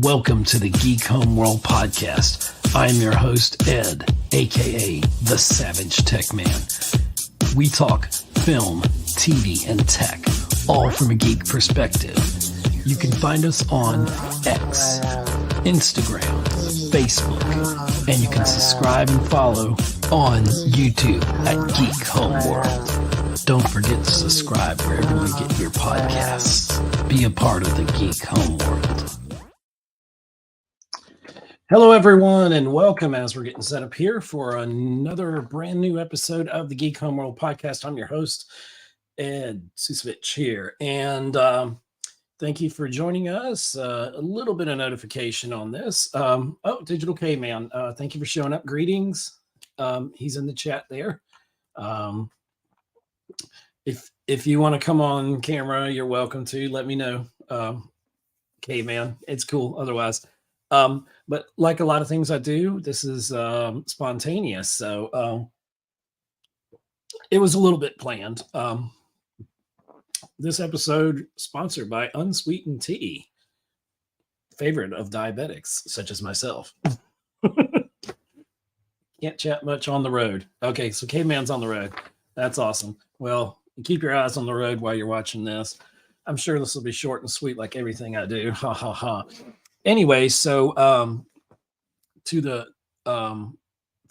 Welcome to the Geek Homeworld podcast. I am your host, Ed, aka the Savage Tech Man. We talk film, TV, and tech, all from a geek perspective. You can find us on X, Instagram, Facebook, and you can subscribe and follow on YouTube at Geek Homeworld. Don't forget to subscribe wherever you get your podcasts. Be a part of the Geek Homeworld. Hello, everyone, and welcome as we're getting set up here for another brand new episode of the Geek Homeworld podcast. I'm your host, Ed Ciucevich here, and thank you for joining us. A little bit of notification on this. Digital K-Man, thank you for showing up. Greetings. He's in the chat there. If you want to come on camera, you're welcome to. Let me know. K-Man, it's cool otherwise. But like a lot of things I do, this is spontaneous. So it was a little bit planned. This episode sponsored by Unsweetened Tea, favorite of diabetics such as myself. Can't chat much on the road. Okay, so K-Man's on the road. That's awesome. Well, keep your eyes on the road while you're watching this. I'm sure this will be short and sweet like everything I do. Ha ha ha. Anyway, so to the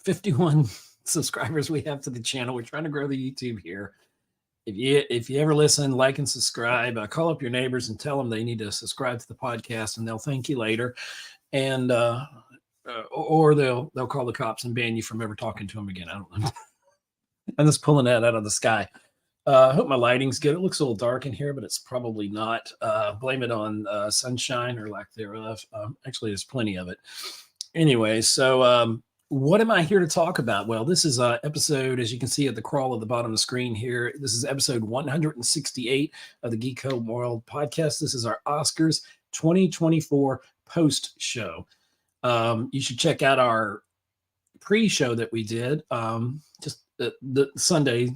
51 subscribers we have to the channel, we're trying to grow the YouTube here. If you ever listen, like and subscribe. Call up your neighbors and tell them they need to subscribe to the podcast, and they'll thank you later. And or they'll call the cops and ban you from ever talking to them again. I don't know. I'm just pulling that out of the sky. I hope my lighting's good. It looks a little dark in here, but it's probably not. Blame it on sunshine or lack thereof. Actually, there's plenty of it. Anyway, so what am I here to talk about? Well, this is an episode, as you can see at the crawl at the bottom of the screen here. This is episode 168 of the Geek Homeworld podcast. This is our Oscars 2024 post show. You should check out our pre-show that we did just the Sunday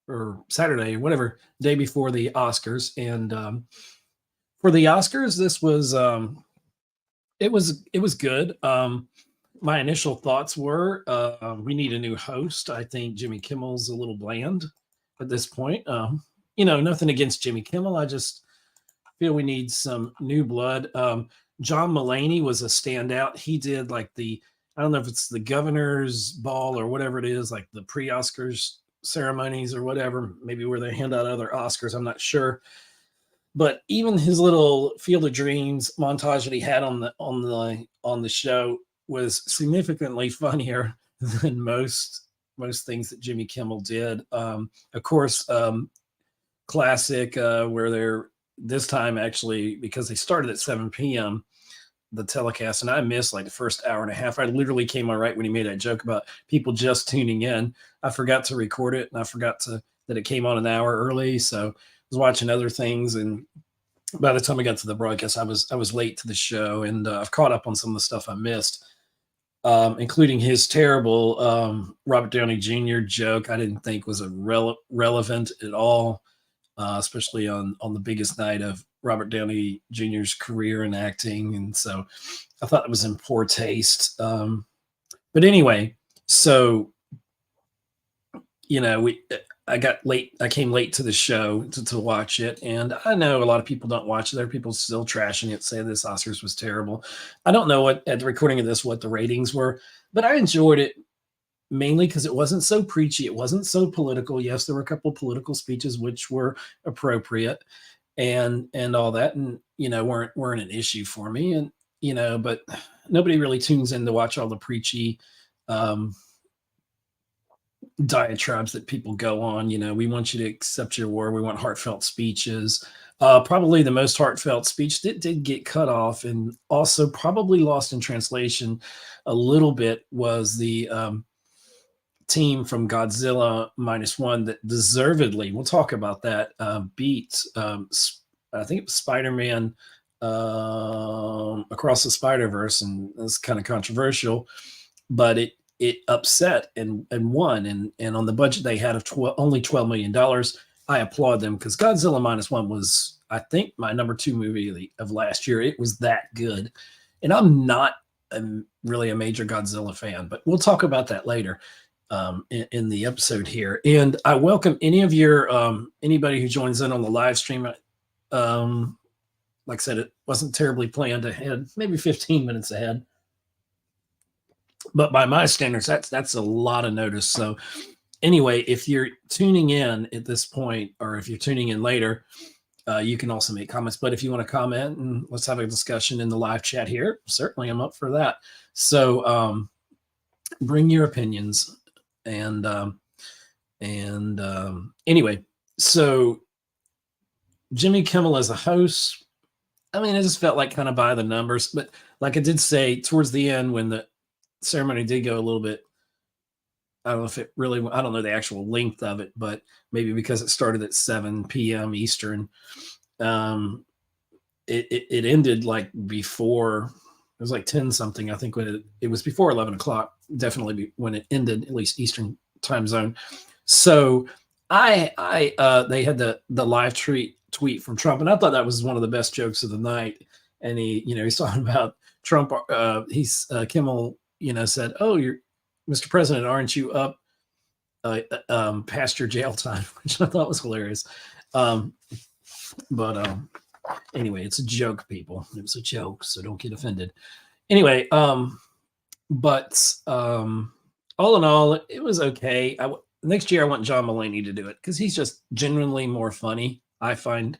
or Saturday, whatever, day before the Oscars. And for the Oscars, this was it was good. My initial thoughts were we need a new host. I think Jimmy Kimmel's a little bland at this point. Nothing against Jimmy Kimmel. I just feel we need some new blood. John Mulaney was a standout. He did like I don't know if it's the governor's ball or whatever it is, like the pre-Oscars ceremonies or whatever, maybe where they hand out other Oscars. I'm not sure. But even his little Field of Dreams montage that he had on the show was significantly funnier than most things that Jimmy Kimmel did. Of course, classic where they're this time actually, because they started at 7 p.m. the telecast, and I missed like the first hour and a half. I literally came on right when he made that joke about people just tuning in. I forgot to record it, and I forgot that it came on an hour early. So I was watching other things, and by the time I got to the broadcast, I was late to the show, and I've caught up on some of the stuff I missed, including his terrible Robert Downey Jr. joke. I didn't think was relevant at all, especially on the biggest night of Robert Downey Jr.'s career in acting. And so I thought it was in poor taste. But anyway, so, I got late. I came late to the show to watch it. And I know a lot of people don't watch it. There are people still trashing it, say this Oscars was terrible. I don't know at the recording of this, what the ratings were, but I enjoyed it mainly because it wasn't so preachy. It wasn't so political. Yes, there were a couple of political speeches, which were appropriate and all that, and weren't an issue for me, and but nobody really tunes in to watch all the preachy diatribes that people go on. We want you to accept your war. We want heartfelt speeches. Probably the most heartfelt speech that did get cut off and also probably lost in translation a little bit was the team from Godzilla -1 that deservedly, we'll talk about that, beat I think it was Spider-Man Across the Spider-Verse, and it's kind of controversial, but it upset and won, and on the budget they had of only $12 million. I applaud them because Godzilla -1 was, I think, my number 2 movie of last year. It was that good. And I'm not really a major Godzilla fan, but we'll talk about that later in the episode here. And I welcome any of your anybody who joins in on the live stream. Like I said, it wasn't terribly planned ahead, maybe 15 minutes ahead. But by my standards, that's a lot of notice. So anyway, if you're tuning in at this point, or if you're tuning in later, you can also make comments. But if you want to comment and let's have a discussion in the live chat here, certainly I'm up for that. So bring your opinions. And anyway, so Jimmy Kimmel as a host, I mean, I just felt like kind of by the numbers. But like I did say towards the end, when the ceremony did go a little bit, I don't know if it really, I don't know the actual length of it, but maybe because it started at 7 p.m. Eastern, it ended like before, it was like 10 something. I think when it was before 11 o'clock, definitely when it ended, at least Eastern time zone. So they had the live tweet from Trump, and I thought that was one of the best jokes of the night. And he's talking about Trump. Kimmel, said, "Oh, you're Mr. President, aren't you up past your jail time?" Which I thought was hilarious. But anyway, it's a joke, people. It was a joke, so don't get offended. Anyway, but all in all, it was okay. Next year, I want John Mulaney to do it because he's just genuinely more funny, I find,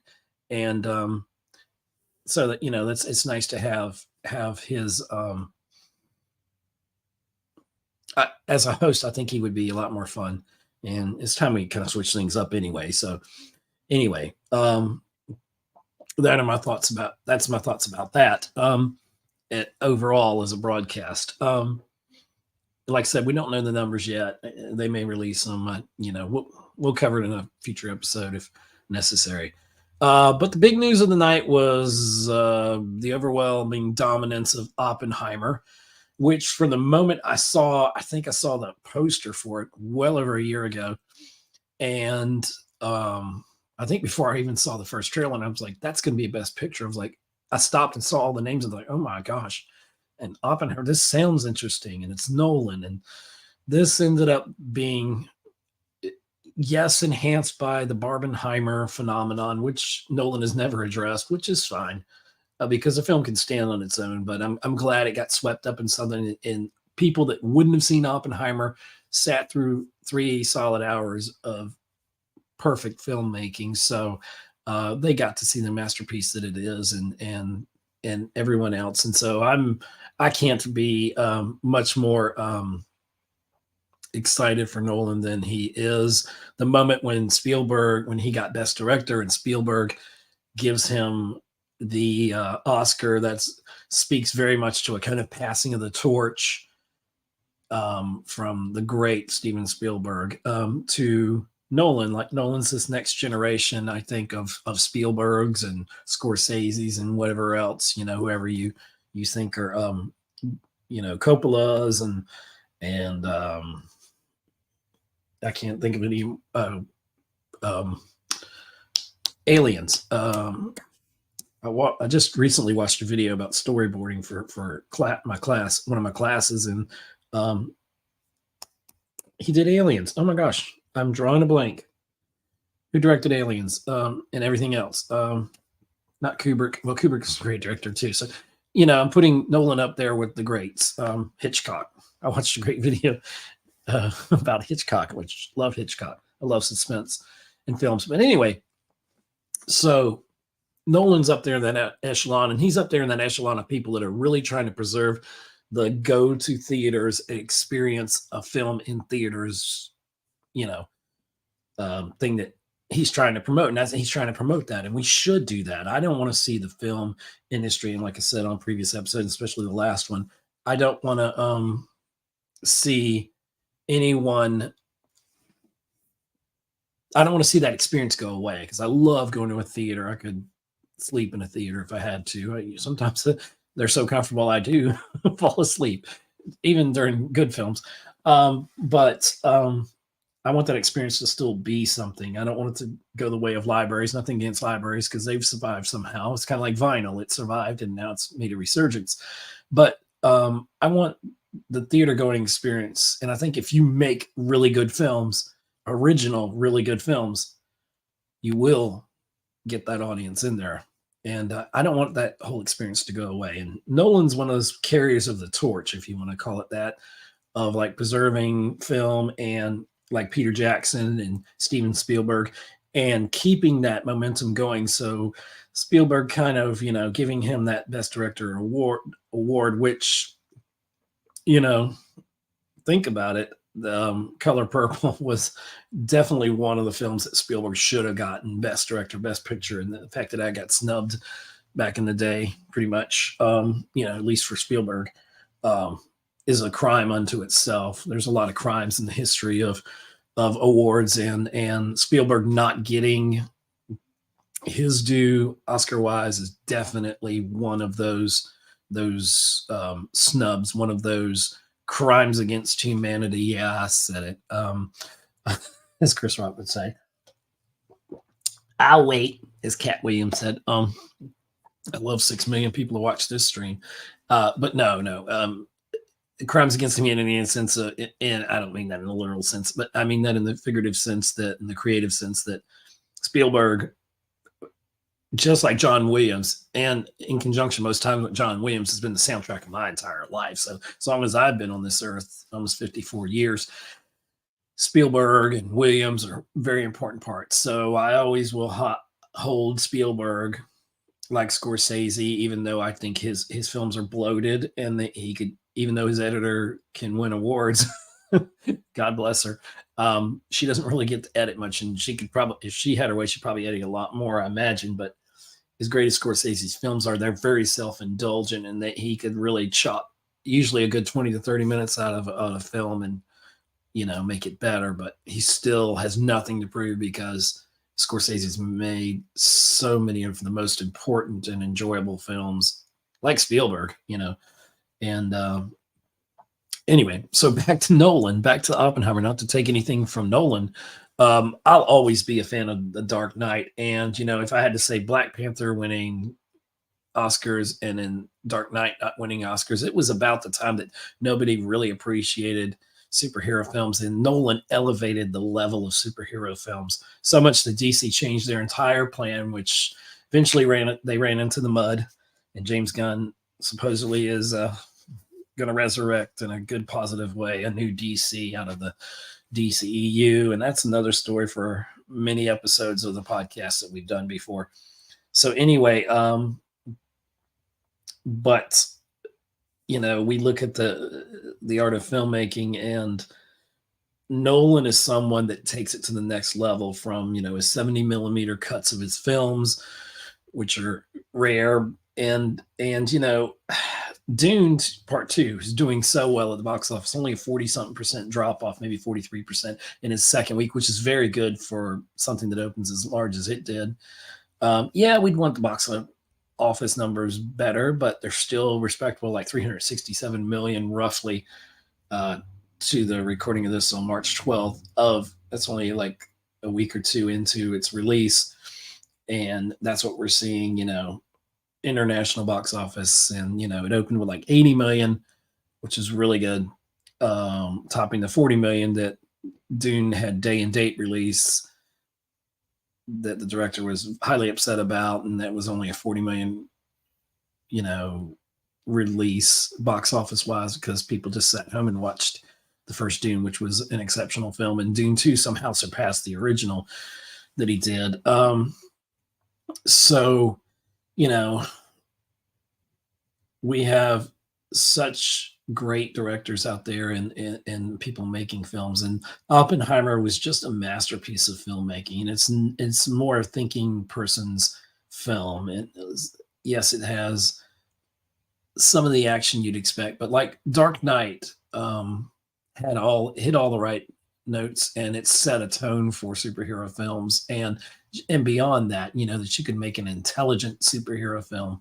and so that it's nice to have his. As a host, I think he would be a lot more fun, and it's time we kind of switch things up anyway. So anyway, that's my thoughts about that. Overall as a broadcast, like I said, we don't know the numbers yet. They may release them. We'll cover it in a future episode if necessary. But the big news of the night was the overwhelming dominance of Oppenheimer, which from the moment I think I saw the poster for it well over a year ago. And I think before I even saw the first trailer, and I was like, that's going to be a best picture. I was like, I stopped and saw all the names and like, oh my gosh. And Oppenheimer, this sounds interesting. And it's Nolan. And this ended up being, yes, enhanced by the Barbenheimer phenomenon, which Nolan has never addressed, which is fine. Because the film can stand on its own, but I'm glad it got swept up in something, and people that wouldn't have seen Oppenheimer sat through 3 solid hours of perfect filmmaking. So they got to see the masterpiece that it is, and everyone else. And so I can't be much more excited for Nolan than he is. The moment when he got Best Director, and Spielberg gives him the Oscar, that speaks very much to a kind of passing of the torch from the great Steven Spielberg to Nolan. Like, Nolan's this next generation, I think, of Spielbergs and Scorsese's and whatever else, whoever you think are Coppola's and I can't think of any aliens. I just recently watched a video about storyboarding for my class, one of my classes, and he did Aliens. Oh my gosh, I'm drawing a blank. Who directed Aliens and everything else? Not Kubrick. Well, Kubrick's a great director too. So, I'm putting Nolan up there with the greats. Hitchcock. I watched a great video about Hitchcock, which love Hitchcock. I love suspense in films. But anyway, so Nolan's up there in that echelon, and he's up there in that echelon of people that are really trying to preserve the go to theaters experience of film in theaters, thing that he's trying to promote. And he's trying to promote that. And we should do that. I don't want to see the film industry. And like I said on previous episodes, especially the last one, I don't want to see anyone. I don't want to see that experience go away, because I love going to a theater. I could sleep in a theater if I had to. Sometimes they're so comfortable I do fall asleep, even during good films. But I want that experience to still be something. I don't want it to go the way of libraries. Nothing against libraries because they've survived somehow. It's kind of like vinyl. It survived and now it's made a resurgence. But I want the theater going experience. And I think if you make really good films, original, really good films, you will get that audience in there. And I don't want that whole experience to go away. And Nolan's one of those carriers of the torch, if you want to call it that, of like preserving film and like Peter Jackson and Steven Spielberg and keeping that momentum going. So Spielberg kind of, giving him that best director award, which, think about it. The Color Purple was definitely one of the films that Spielberg should have gotten best director, best picture. And the fact that I got snubbed back in the day, pretty much, at least for Spielberg, is a crime unto itself. There's a lot of crimes in the history of awards, and Spielberg not getting his due Oscar wise is definitely one of those snubs, one of those crimes against humanity. Yeah, I said it. As Chris Rock would say. I'll wait, as Cat Williams said. I love 6 million people to watch this stream. But no. Crimes against humanity in the sense of, and I don't mean that in the literal sense, but I mean that in the figurative sense, that in the creative sense, that Spielberg, just like John Williams, and in conjunction most times with John Williams, has been the soundtrack of my entire life. So as long as I've been on this earth, almost 54 years, Spielberg and Williams are very important parts. So I always will hold Spielberg like Scorsese, even though I think his films are bloated and that he could, even though his editor can win awards, God bless her, she doesn't really get to edit much, and she could probably, if she had her way, she'd probably edit a lot more, I imagine. But as great as Scorsese's films are, they're very self-indulgent, and that he could really chop usually a good 20 to 30 minutes out of a film and, make it better. But he still has nothing to prove because Scorsese's made so many of the most important and enjoyable films, like Spielberg, and anyway, so back to Nolan, back to Oppenheimer, not to take anything from Nolan. I'll always be a fan of The Dark Knight. And, if I had to say Black Panther winning Oscars and then Dark Knight not winning Oscars, it was about the time that nobody really appreciated superhero films, and Nolan elevated the level of superhero films so much that DC changed their entire plan, which eventually they ran into the mud, and James Gunn supposedly is going to resurrect in a good positive way a new DC out of the DCEU, and that's another story for many episodes of the podcast that we've done before. So anyway, but we look at the art of filmmaking, and Nolan is someone that takes it to the next level from, his 70 millimeter cuts of his films, which are rare. And Dune Part 2 is doing so well at the box office, only a 40-something% drop off, maybe 43% in his second week, which is very good for something that opens as large as it did. We'd want the box office numbers better, but they're still respectable, like 367 million roughly to the recording of this on March 12th. That's only like a week or two into its release, and that's what we're seeing, international box office. And it opened with like 80 million, which is really good, topping the 40 million that Dune had day and date release that the director was highly upset about, and that was only a 40 million release box office wise, because people just sat home and watched the first Dune, which was an exceptional film, and Dune 2 somehow surpassed the original that he did. So we have such great directors out there and people making films, and Oppenheimer was just a masterpiece of filmmaking. It's more a thinking person's film. Yes, it has some of the action you'd expect, but like Dark Knight hit all the right notes, and it set a tone for superhero films, and beyond that, that you could make an intelligent superhero film.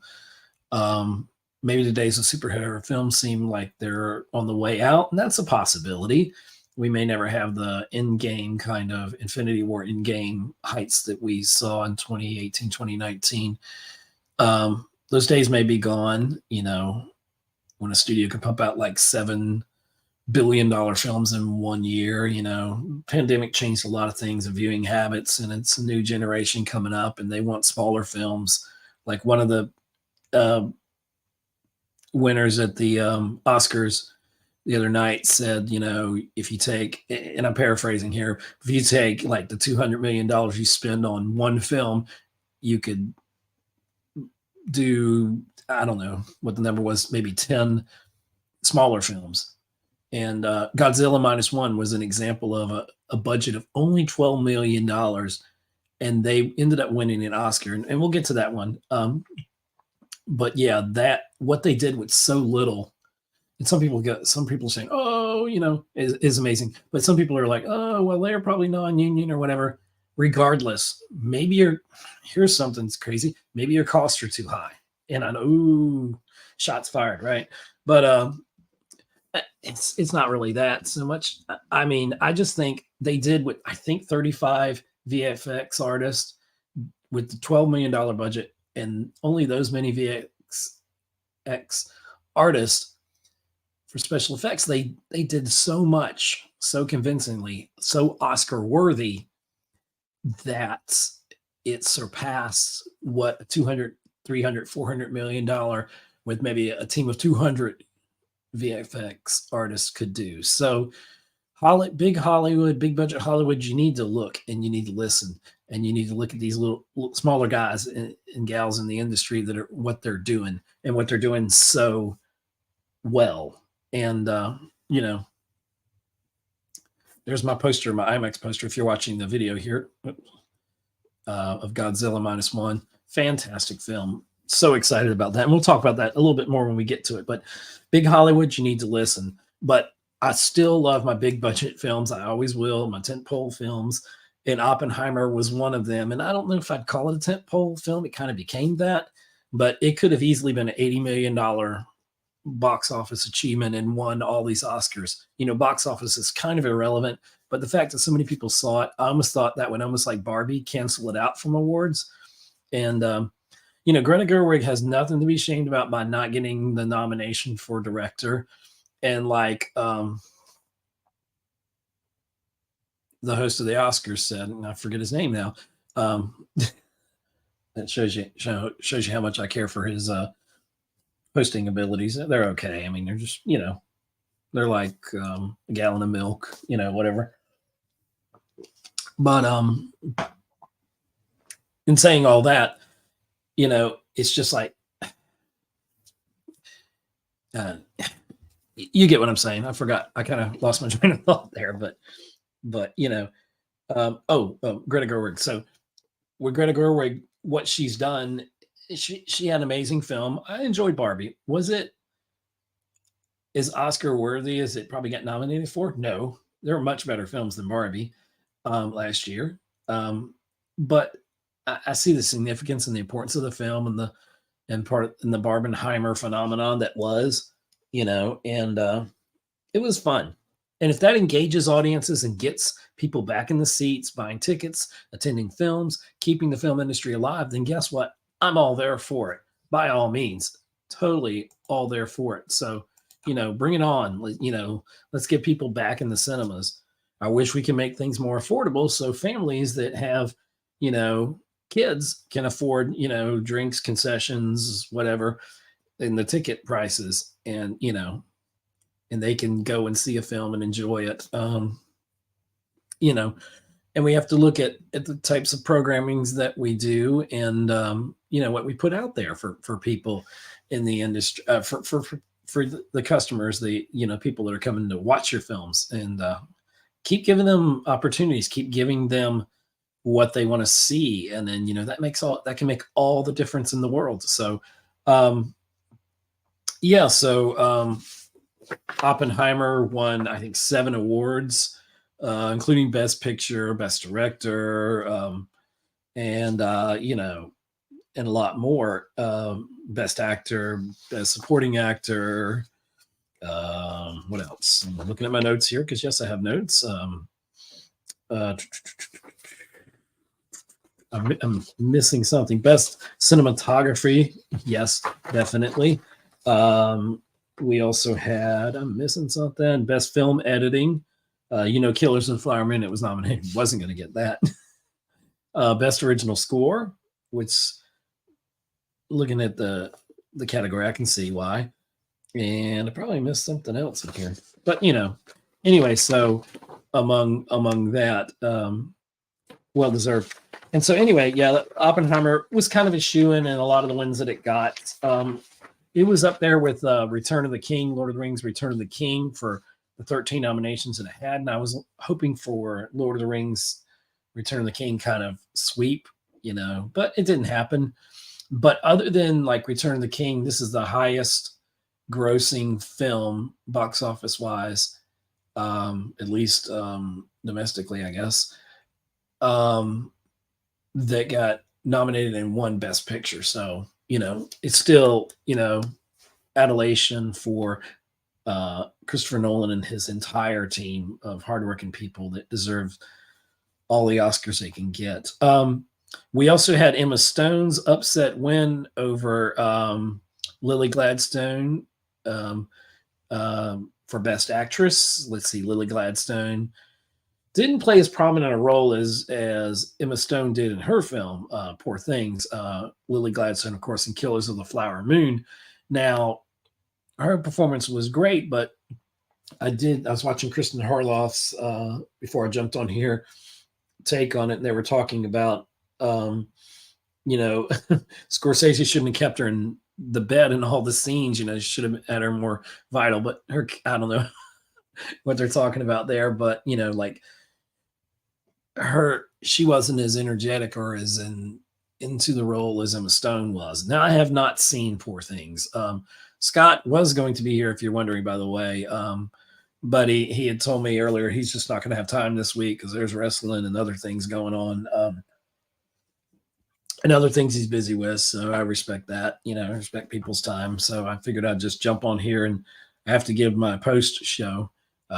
Maybe the days of superhero films seem like they're on the way out, and that's a possibility. we may never have the in-game kind of Infinity War in-game heights that we saw in 2018, 2019. Those days may be gone, you know, when a studio can pump out like $7 billion films in 1 year. You know, pandemic changed a lot of things of viewing habits, and it's a new generation coming up, and they want smaller films. Like one of the winners at the Oscars the other night said, you know, if you take, and I'm paraphrasing here, if you take like the $200 million you spend on one film, you could do, I don't know what the number was, maybe 10 smaller films. And Godzilla Minus One was an example of a budget of only $12 million. And they ended up winning an Oscar. And we'll get to that one. But yeah, that what they did with so little, and some people saying, oh, you know, is amazing. But some people are like, oh, well, they're probably non-union or whatever. Regardless, maybe here's something that's crazy. Maybe your costs are too high. And I know, ooh, shots fired, right? But it's not really that so much. I mean, I just think they did what I think 35 VFX artists with the $12 million budget, and only those many VFX artists for special effects. They did so much, so convincingly, so Oscar worthy that it surpassed what a 200, 300, $400 million with maybe a team of 200 VFX artists could do. So big Hollywood, big budget Hollywood, you need to look and you need to listen, and you need to look at these little smaller guys and gals in the industry that are what they're doing and what they're doing so well. And you know, there's my poster, my IMAX poster, if you're watching the video here, of Godzilla Minus One. Fantastic film. So excited about that. And we'll talk about that a little bit more when we get to it. But big Hollywood, you need to listen. But I still love my big budget films. I always will, my tentpole films. And Oppenheimer was one of them. And I don't know if I'd call it a tentpole film. It kind of became that. But it could have easily been an $80 million box office achievement and won all these Oscars. You know, box office is kind of irrelevant. But the fact that so many people saw it, I almost thought that would almost like Barbie cancel it out from awards. And, you know, Greta Gerwig has nothing to be ashamed about by not getting the nomination for director. And like the host of the Oscars said, and I forget his name now, that shows you how much I care for his hosting abilities. They're okay. I mean, they're just, you know, they're like a gallon of milk, you know, whatever. But in saying all that, you know, it's just like, you get what I'm saying. I forgot. I kind of lost my train of thought there, but you know, Greta Gerwig. So with Greta Gerwig, what she's done, she had an amazing film. I enjoyed Barbie. Was it as Oscar worthy as it probably got nominated for? No, there were much better films than Barbie last year. But I see the significance and the importance of the film and the Barbenheimer phenomenon that was, you know, and it was fun. And if that engages audiences and gets people back in the seats, buying tickets, attending films, keeping the film industry alive, then guess what? I'm all there for it. By all means, totally all there for it. So, you know, bring it on. You know, let's get people back in the cinemas. I wish we can make things more affordable so families that have, you know, kids can afford, you know, drinks, concessions, whatever, and the ticket prices, and, you know, and they can go and see a film and enjoy it. You know, and we have to look at the types of programmings that we do, and you know, what we put out there for people in the industry, for the customers, the, you know, people that are coming to watch your films, and keep giving them opportunities, keep giving them what they want to see, and then, you know, that can make all the difference in the world. So yeah, so Oppenheimer won, I think, 7 awards, including Best Picture, Best Director, and you know, and a lot more. Best Actor, Best Supporting Actor, What else? I'm looking at my notes here because yes, I have notes. Uh, I'm missing something. Best cinematography, yes, definitely. We also had, I'm missing something. Best film editing. Killers of the Flower Moon. It was nominated. Wasn't going to get that. Best original score, which looking at the category, I can see why. And I probably missed something else in here. But anyway, so among that, well deserved. And so anyway, yeah, Oppenheimer was kind of a shoo-in, and a lot of the wins that it got. It was up there with Return of the King, Lord of the Rings, Return of the King for the 13 nominations that it had. And I was hoping for Lord of the Rings, Return of the King kind of sweep, but it didn't happen. But other than like Return of the King, this is the highest grossing film box office wise, at least domestically, I guess, that got nominated and won Best Picture. So, it's still, adulation for Christopher Nolan and his entire team of hardworking people that deserve all the Oscars they can get. We also had Emma Stone's upset win over Lily Gladstone for Best Actress. Let's see, Lily Gladstone didn't play as prominent a role as Emma Stone did in her film, Poor Things. Lily Gladstone, of course, in Killers of the Flower Moon. Now, her performance was great, but I was watching Kristen Harloff's, before I jumped on here, take on it, and they were talking about, Scorsese shouldn't have kept her in the bed in all the scenes, should have had her more vital, but I don't know what they're talking about there, but, she wasn't as energetic or as into the role as Emma Stone was. Now, I have not seen Poor Things. Scott was going to be here, if you're wondering, by the way. But he had told me earlier he's just not going to have time this week because there's wrestling and other things going on, and other things he's busy with. So I respect that. I respect people's time. So I figured I'd just jump on here, and I have to give my post show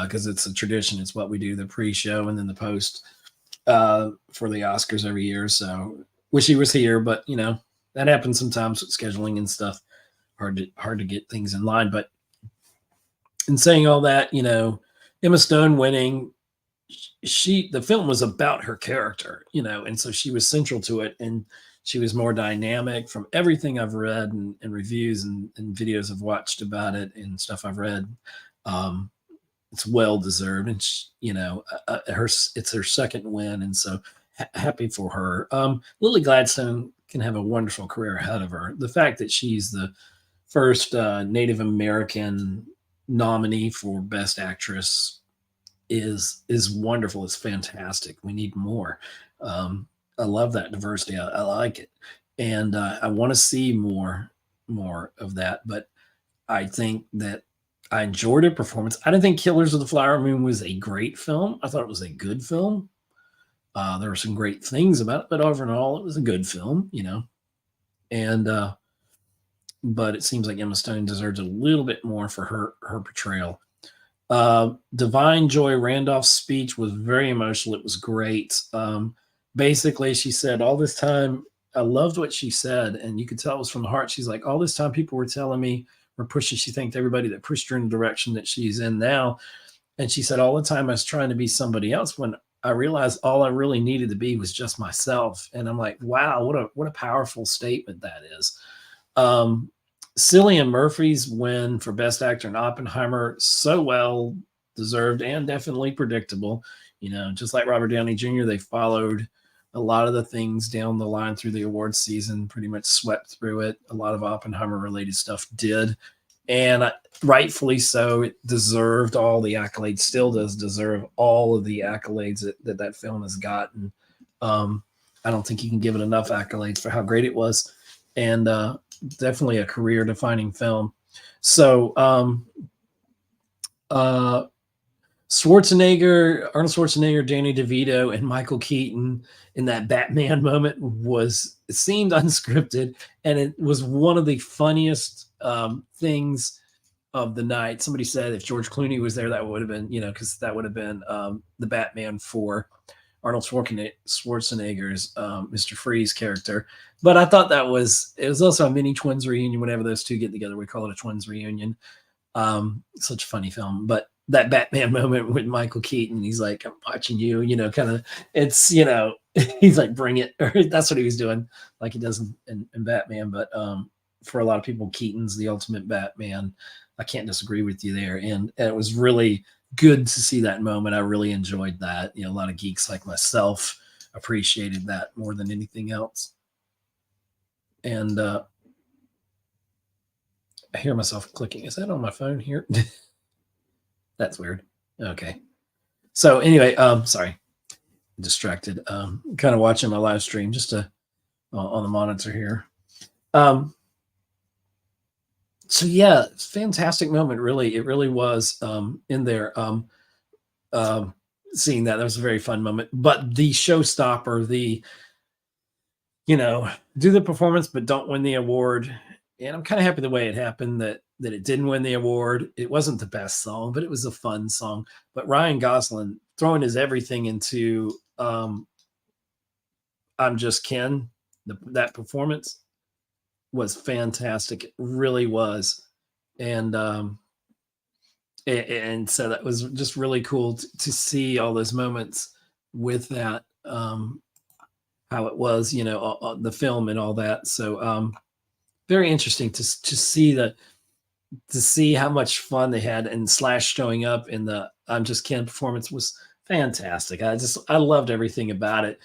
because it's a tradition. It's what we do, the pre-show and then the post for the Oscars every year. So wish he was here, but that happens sometimes with scheduling and stuff. Hard to get things in line. But in saying all that, Emma Stone winning, the film was about her character, and so she was central to it, and she was more dynamic from everything I've read and reviews and videos I've watched about it and stuff I've read. It's well deserved, and it's her second win, and so happy for her. Lily Gladstone can have a wonderful career ahead of her. The fact that she's the first Native American nominee for Best Actress is wonderful. It's fantastic. We need more. I love that diversity. I like it, and I want to see more of that. But I think that I enjoyed her performance. I didn't think Killers of the Flower Moon was a great film. I thought it was a good film. There were some great things about it, but overall, it was a good film, And but it seems like Emma Stone deserves a little bit more for her portrayal. Divine Joy Randolph's speech was very emotional. It was great. Basically, she said, all this time, I loved what she said, and you could tell it was from the heart. She's like, all this time people were telling me, or pushing, she thanked everybody that pushed her in the direction that she's in now. And she said, all the time I was trying to be somebody else when I realized all I really needed to be was just myself. And I'm like, wow, what a powerful statement that is. Cillian Murphy's win for Best Actor in Oppenheimer, so well deserved and definitely predictable. Just like Robert Downey Jr., they followed a lot of the things down the line through the awards season, pretty much swept through it. A lot of Oppenheimer-related stuff did, and rightfully so. It deserved all the accolades, still does deserve all of the accolades that film has gotten. I don't think you can give it enough accolades for how great it was, and definitely a career-defining film. So Arnold Schwarzenegger, Danny DeVito, and Michael Keaton in that Batman moment it seemed unscripted, and it was one of the funniest things of the night. Somebody said if George Clooney was there, that would have been, because that would have been the Batman for Arnold Schwarzenegger's Mr. Freeze character. But I thought it was also a mini twins reunion. Whenever those two get together, we call it a twins reunion. Such a funny film. But that Batman moment with Michael Keaton, he's like, I'm watching you, kind of, it's, he's like, bring it. Or that's what he was doing, like he does in Batman. But for a lot of people, Keaton's the ultimate Batman. I can't disagree with you there. And it was really good to see that moment. I really enjoyed that. A lot of geeks like myself appreciated that more than anything else. And I hear myself clicking. Is that on my phone here? That's weird. Okay. So anyway, sorry, distracted. Kind of watching my live stream just on the monitor here. So yeah, fantastic moment. Really, it really was in there. Seeing that was a very fun moment. But the showstopper, do the performance but don't win the award. And I'm kind of happy the way it happened that it didn't win the award. It wasn't the best song, but it was a fun song. But Ryan Gosling throwing his everything into I'm Just Ken, that performance was fantastic. It really was. And so that was just really cool to see all those moments with that, how it was, the film and all that. So very interesting to see how much fun they had, and Slash showing up in the I'm Just Ken performance was fantastic. I loved everything about it.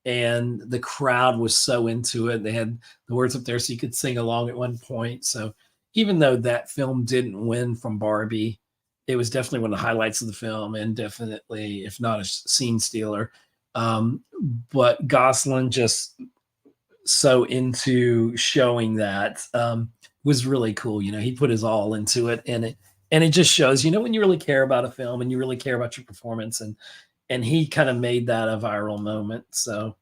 And the crowd was so into it. They had the words up there so you could sing along at one point. So even though that film didn't win from Barbie, it was definitely one of the highlights of the film, and definitely, if not a scene stealer. But Gosling just so into showing that was really cool. He put his all into it, and it just shows, when you really care about a film and you really care about your performance, and he kind of made that a viral moment. So,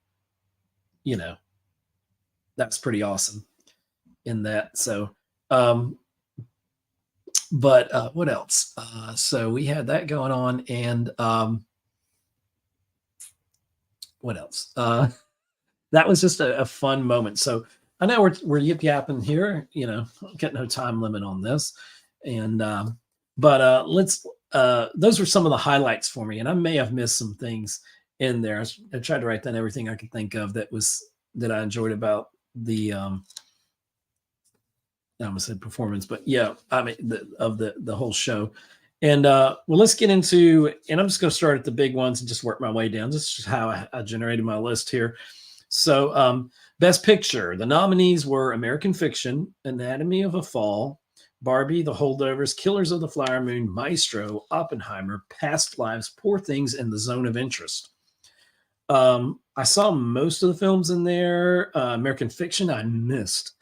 that's pretty awesome in that. So, but what else? So we had that going on, and what else? That was just a fun moment. So I know we're yip yapping here. Got no time limit on this, and but let's. Those were some of the highlights for me, and I may have missed some things in there. I tried to write down everything I could think of that I enjoyed about the I almost said performance, but yeah, I mean the whole show. And well, let's get into, and I'm just going to start at the big ones and just work my way down. This is how I generated my list here. So Best Picture, the nominees were American Fiction, Anatomy of a Fall, Barbie, The Holdovers, Killers of the Flower Moon, Maestro, Oppenheimer, Past Lives, Poor Things, and The Zone of Interest. I saw most of the films in there. American Fiction I missed,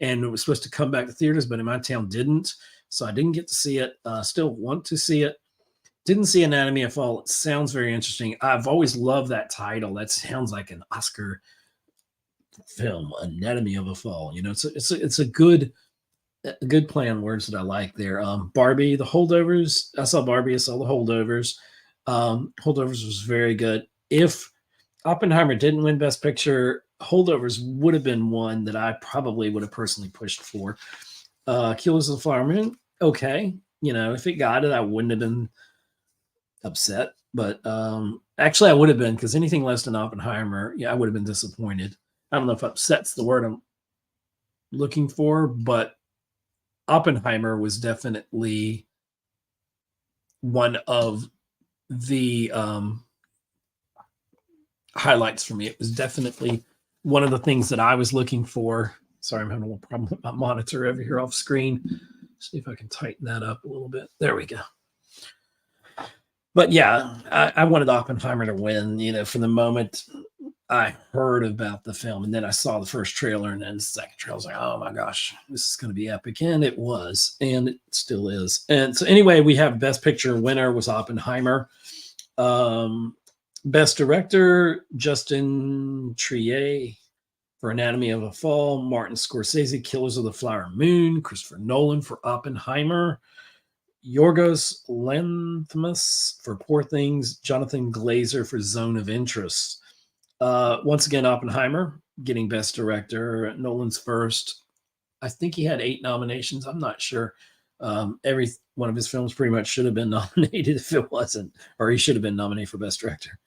and it was supposed to come back to theaters, but in my town didn't, so I didn't get to see it. Still want to see it. Didn't see Anatomy of a Fall. It sounds very interesting. I've always loved that title. That sounds like an Oscar film, Anatomy of a Fall. It's a good play on words that I like there. Barbie, The Holdovers. I saw Barbie. I saw The Holdovers. Holdovers was very good. If Oppenheimer didn't win Best Picture, Holdovers would have been one that I probably would have personally pushed for. Killers of the Flower Moon, okay. If it got it, I wouldn't have been upset. But actually, I would have been, because anything less than Oppenheimer, I would have been disappointed. I don't know if upset's the word I'm looking for, but Oppenheimer was definitely one of the highlights for me. It was definitely one of the things that I was looking for. Sorry, I'm having a little problem with my monitor over here off screen. See if I can tighten that up a little bit. There we go. But yeah, I wanted Oppenheimer to win, from the moment I heard about the film, and then I saw the first trailer, and then the second trailer, I was like, oh my gosh, this is going to be epic. And it was, and it still is. And so anyway, we have Best Picture winner was Oppenheimer. Best Director, Justin Trier for Anatomy of a Fall, Martin Scorsese, Killers of the Flower Moon, Christopher Nolan for Oppenheimer, Yorgos Lanthimos for Poor Things, Jonathan Glazer for Zone of Interest. Once again, Oppenheimer getting Best Director, Nolan's first. I think he had 8 nominations. I'm not sure. Every one of his films pretty much should have been nominated if it wasn't, or he should have been nominated for Best Director.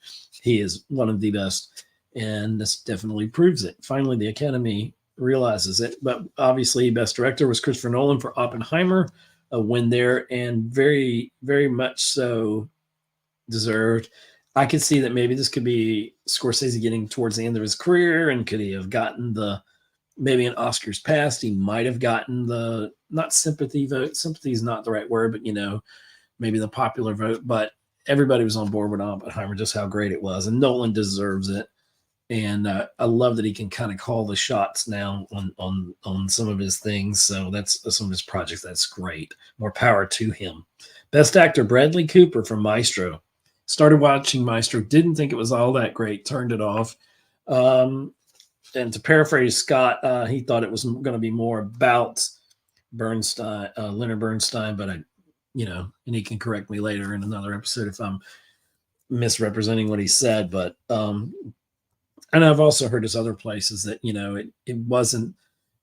He is one of the best, and this definitely proves it. Finally, the Academy realizes it. But obviously, Best Director was Christopher Nolan for Oppenheimer, a win there, and very, very much so deserved. I could see that maybe this could be Scorsese getting towards the end of his career, and could he have gotten maybe in Oscars past, he might have gotten the not sympathy vote. Sympathy is not the right word, but maybe the popular vote. But everybody was on board with Oppenheimer, just how great it was, and Nolan deserves it. And I love that he can kind of call the shots now on some of his things. So that's some of his projects. That's great. More power to him. Best Actor Bradley Cooper from Maestro. Started watching Maestro, didn't think it was all that great, turned it off. And to paraphrase Scott, he thought it was going to be more about Bernstein, Leonard Bernstein, but and he can correct me later in another episode if I'm misrepresenting what he said. But and I've also heard his other places that it wasn't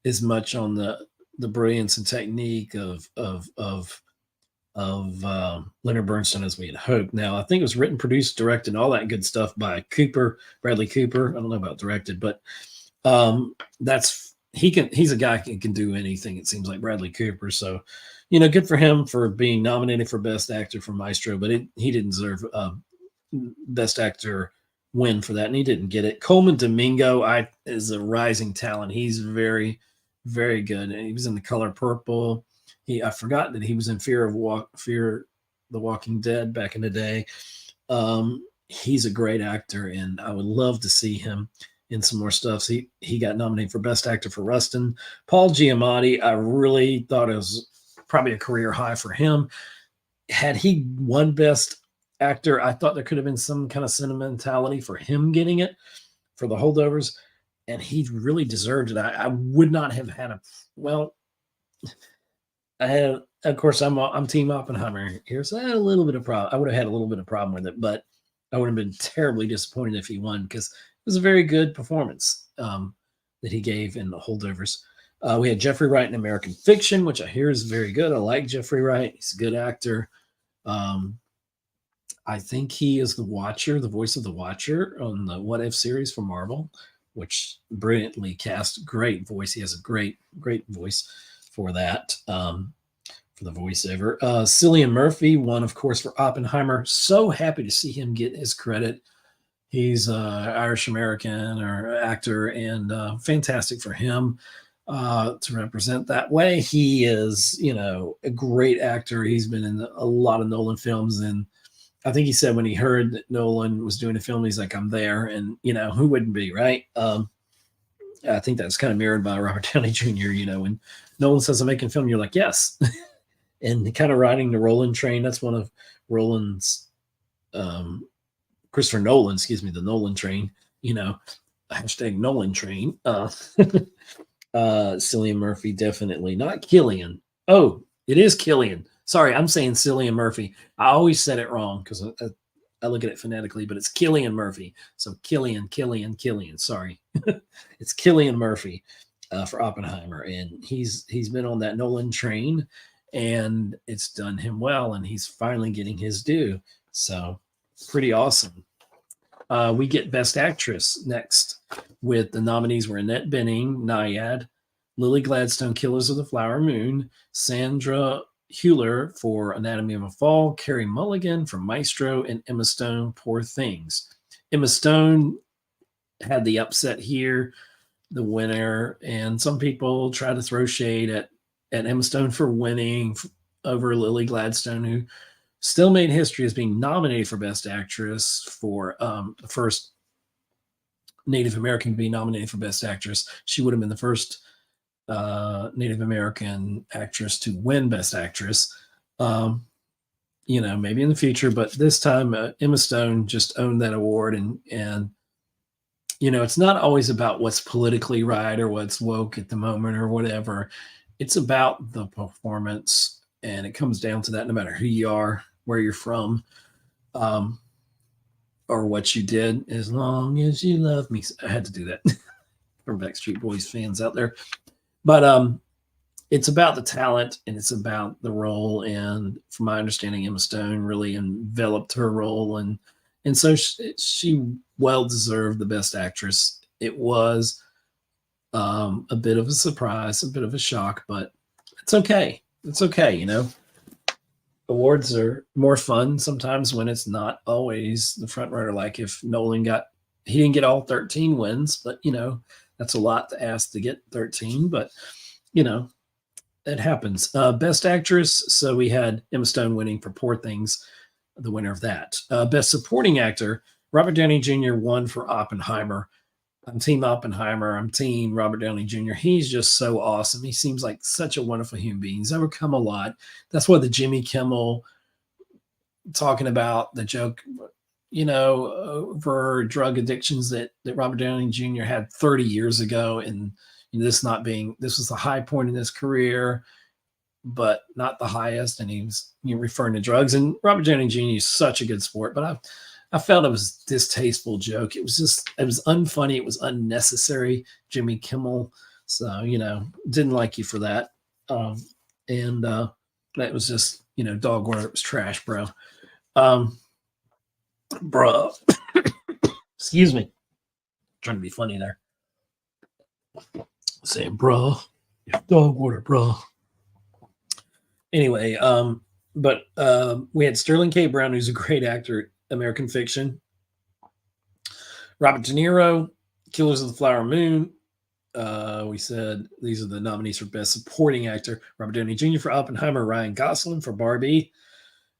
as much on the brilliance and technique of Leonard Bernstein as we had hoped. Now, I think it was written, produced, directed, all that good stuff by Bradley Cooper. I don't know about directed, but he's a guy who can do anything, it seems like, Bradley Cooper. So, good for him for being nominated for Best Actor for Maestro, but he didn't deserve Best Actor win for that, and he didn't get it. Coleman Domingo is a rising talent. He's very, very good. And he was in The Color Purple. I forgot that he was in Fear the Walking Dead back in the day. He's a great actor, and I would love to see him in some more stuff. So he got nominated for Best Actor for Rustin. Paul Giamatti, I really thought it was probably a career high for him. Had he won Best Actor, I thought there could have been some kind of sentimentality for him getting it for The Holdovers, and he really deserved it. I would not have had of course, I'm Team Oppenheimer here, so I had a little bit of problem. I would have had a little bit of problem with it, but I would have been terribly disappointed if he won, because it was a very good performance that he gave in The Holdovers. We had Jeffrey Wright in American Fiction, which I hear is very good. I like Jeffrey Wright. He's a good actor. I think he is the voice of the Watcher on the What If series for Marvel, which brilliantly cast. Great voice. He has a great, great voice for that, for the voiceover. Cillian Murphy won, of course, for Oppenheimer. So happy to see him get his credit. He's Irish-American or actor, and fantastic for him to represent that way. He is, a great actor. He's been in a lot of Nolan films, and I think he said when he heard that Nolan was doing a film, he's like, I'm there. And, who wouldn't be, right? I think that's kind of mirrored by Robert Downey Jr., when Nolan says I'm making a film, you're like, yes. And kind of riding the Roland train. That's one of Roland's, Christopher Nolan, the Nolan train, hashtag Nolan train. Cillian Murphy, definitely. Not Killian. Oh, it is Killian. Sorry, I'm saying Cillian Murphy. I always said it wrong because I look at it phonetically, but it's Cillian Murphy. So Killian. Sorry. It's Cillian Murphy for Oppenheimer. And he's been on that Nolan train, and it's done him well, and he's finally getting his due. So pretty awesome. We get Best Actress next, with the nominees were Annette Bening, Naiad, Lily Gladstone, Killers of the Flower Moon, Sandra Hüller for Anatomy of a Fall, Carey Mulligan for Maestro, and Emma Stone, Poor Things. Emma Stone had the upset here, the winner, and some people try to throw shade at Emma Stone for winning over Lily Gladstone, who still made history as being nominated for Best Actress, for the first Native American to be nominated for Best Actress. She would have been the first Native American actress to win Best Actress. Maybe in the future, but this time Emma Stone just owned that award, and it's not always about what's politically right or what's woke at the moment or whatever. It's about the performance And it comes down to that no matter who you are, where you're from, or what you did, as long as you love me. I had to do that for Backstreet Boys fans out there. But it's about the talent and it's about the role. And from my understanding, Emma Stone really enveloped her role. And so she well deserved the Best Actress. It was a bit of a surprise, a bit of a shock, but it's okay. It's okay, you know. Awards are more fun sometimes when it's not always the front runner. Like if Nolan he didn't get all 13 wins, but you know, that's a lot to ask to get 13, but you know, it happens. Best Actress. So we had Emma Stone winning for Poor Things, the winner of that. Best Supporting Actor, Robert Downey Jr. won for Oppenheimer. I'm team Oppenheimer. I'm team Robert Downey Jr. He's just so awesome. He seems like such a wonderful human being. He's overcome a lot. That's why the Jimmy Kimmel talking about the joke, you know, over drug addictions that Robert Downey Jr. had 30 years ago. And you know, this was the high point in his career, but not the highest. And he was referring to drugs. And Robert Downey Jr. is such a good sport, but I felt it was a distasteful joke. It was unfunny. It was unnecessary. Jimmy Kimmel. So, you know, didn't like you for that. And that was just, you know, dog water. It was trash, bro. Bro. Excuse me. Trying to be funny there. Saying, bro, dog water, bro. Anyway, but we had Sterling K. Brown, who's a great actor, American Fiction. Robert De Niro, Killers of the Flower Moon. We said these are the nominees for Best Supporting Actor. Robert Downey Jr. for Oppenheimer, Ryan Gosling for Barbie,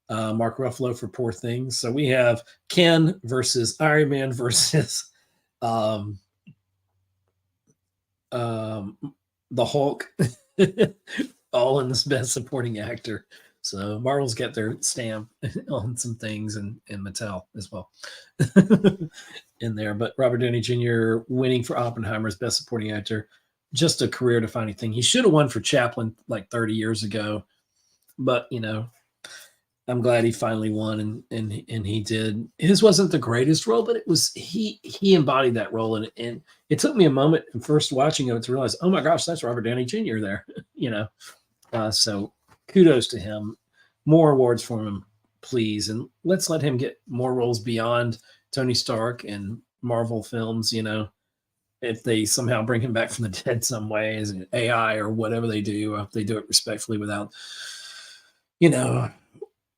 Mark Ruffalo for Poor Things. So we have Ken versus Iron Man versus the Hulk, all in this Best Supporting Actor. So Marvel's got their stamp on some things, and Mattel as well in there. But Robert Downey Jr. winning for Oppenheimer's Best Supporting Actor, just a career-defining thing. He should have won for Chaplin like 30 years ago, but you know, I'm glad he finally won, and he did. His wasn't the greatest role, but it was he embodied that role, and it took me a moment first watching it to realize, oh my gosh, that's Robert Downey Jr. there, you know. So kudos to him. More awards for him, please, and let's let him get more roles beyond Tony Stark and Marvel films. You know, if they somehow bring him back from the dead some way as an AI or whatever they do, if they do it respectfully without, you know,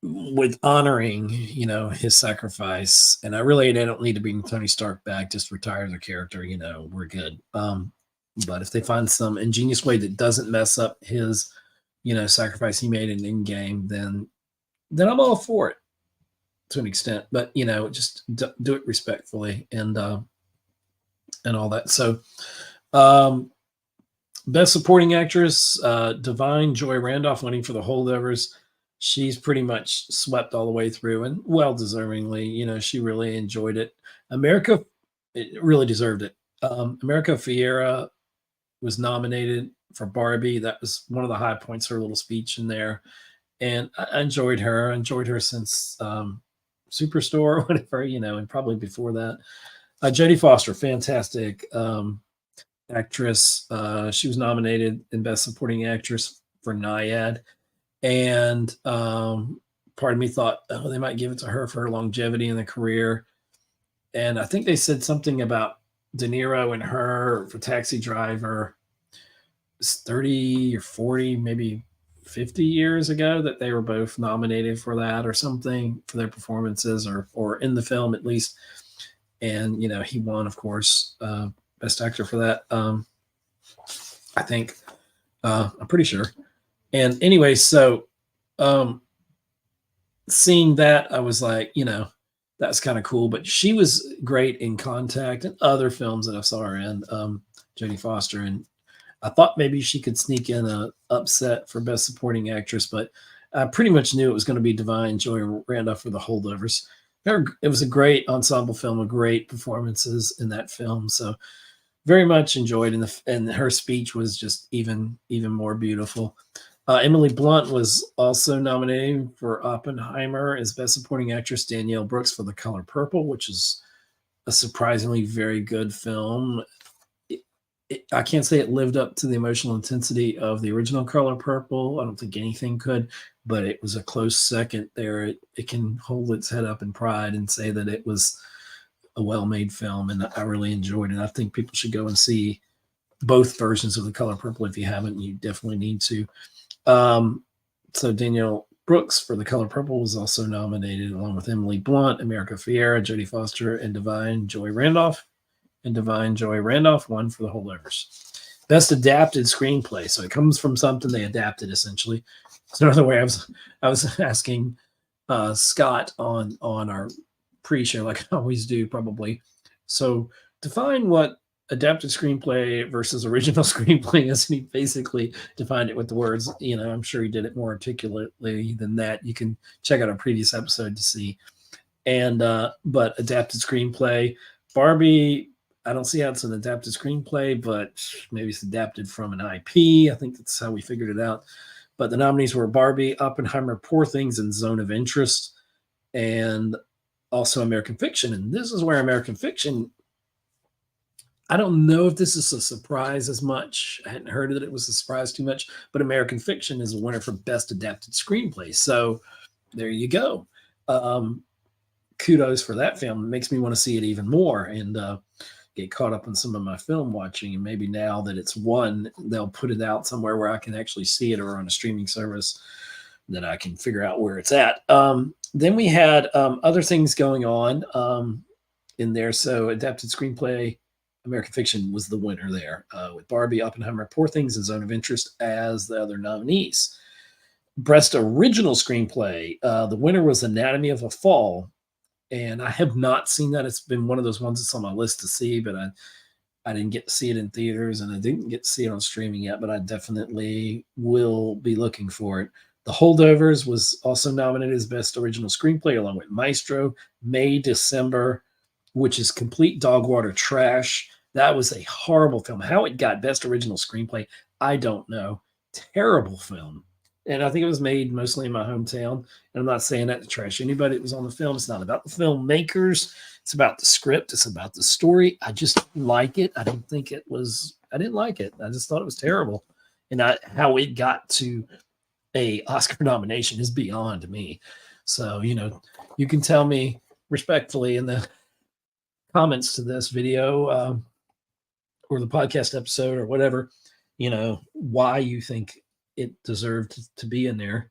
with honoring, you know, his sacrifice. And I don't need to bring Tony Stark back. Just retire the character. You know, we're good. But if they find some ingenious way that doesn't mess up his, you know, sacrifice he made in Endgame, then I'm all for it to an extent. But you know, just do it respectfully and all that. So, Best Supporting Actress, Divine Joy Randolph winning for The Holdovers. She's pretty much swept all the way through, and well deservingly. You know, she really enjoyed it. America, it really deserved it. America Ferrera was nominated for Barbie. That was one of the high points, her little speech in there. And I enjoyed her. I enjoyed her since Superstore or whatever, you know, and probably before that. Jodie Foster, fantastic actress. She was nominated in Best Supporting Actress for Nyad. And part of me thought, oh, they might give it to her for her longevity in the career. And I think they said something about De Niro and her for Taxi Driver 30 or 40, maybe 50 years ago, that they were both nominated for that or something for their performances or in the film at least. And, you know, he won, of course, Best Actor for that. I think, I'm pretty sure. And anyway, so seeing that, I was like, you know, that's kind of cool. But she was great in Contact and other films that I saw her in, Jodie Foster. And I thought maybe she could sneak in a upset for Best Supporting Actress, but I pretty much knew it was going to be Divine Joy Randolph for The Holdovers. It was a great ensemble film, with great performances in that film. So very much enjoyed, and her speech was just even more beautiful. Emily Blunt was also nominated for Oppenheimer as Best Supporting Actress. Danielle Brooks for The Color Purple, which is a surprisingly very good film. I can't say it lived up to the emotional intensity of the original Color Purple. I don't think anything could, but it was a close second there. It can hold its head up in pride and say that it was a well-made film, and I really enjoyed it. I think people should go and see both versions of The Color Purple. If you haven't, you definitely need to. So Danielle Brooks for The Color Purple was also nominated, along with Emily Blunt, America Ferrera, Jodie Foster, and Divine Joy Randolph. And Divine Joy Randolph won for The Holdovers. Best Adapted Screenplay. So it comes from something they adapted, essentially. So another way, I was asking Scott on our pre-show, like I always do, probably. So define what adapted screenplay versus original screenplay is. And he basically defined it with the words. I'm sure he did it more articulately than that. You can check out our previous episode to see. And but adapted screenplay, Barbie, I don't see how it's an adapted screenplay, but maybe it's adapted from an IP. I think that's how we figured it out. But the nominees were Barbie, Oppenheimer, Poor Things, and Zone of Interest, and also American Fiction. And this is where American Fiction, I don't know if this is a surprise as much. I hadn't heard that it was a surprise too much, but American Fiction is a winner for Best Adapted Screenplay. So there you go. Kudos for that film. It makes me want to see it even more and get caught up in some of my film watching. And maybe now that it's won, they'll put it out somewhere where I can actually see it, or on a streaming service that I can figure out where it's at. Then we had other things going on in there. So adapted screenplay, American Fiction was the winner there, with Barbie, Oppenheimer, Poor Things, and Zone of Interest as the other nominees. Best Original Screenplay, the winner was Anatomy of a Fall. And I have not seen that. It's been one of those ones that's on my list to see, but I didn't get to see it in theaters, and I didn't get to see it on streaming yet, but I definitely will be looking for it. The Holdovers was also nominated as Best Original Screenplay, along with Maestro, May, December, which is complete dog water trash. That was a horrible film. How it got Best Original Screenplay, I don't know. Terrible film. And I think it was made mostly in my hometown. And I'm not saying that to trash anybody that was on the film. It's not about the filmmakers. It's about the script. It's about the story. I just didn't like it. I didn't like it. I just thought it was terrible. And how it got to a Oscar nomination is beyond me. So, you can tell me respectfully in the comments to this video or the podcast episode or whatever, why you think it deserved to be in there.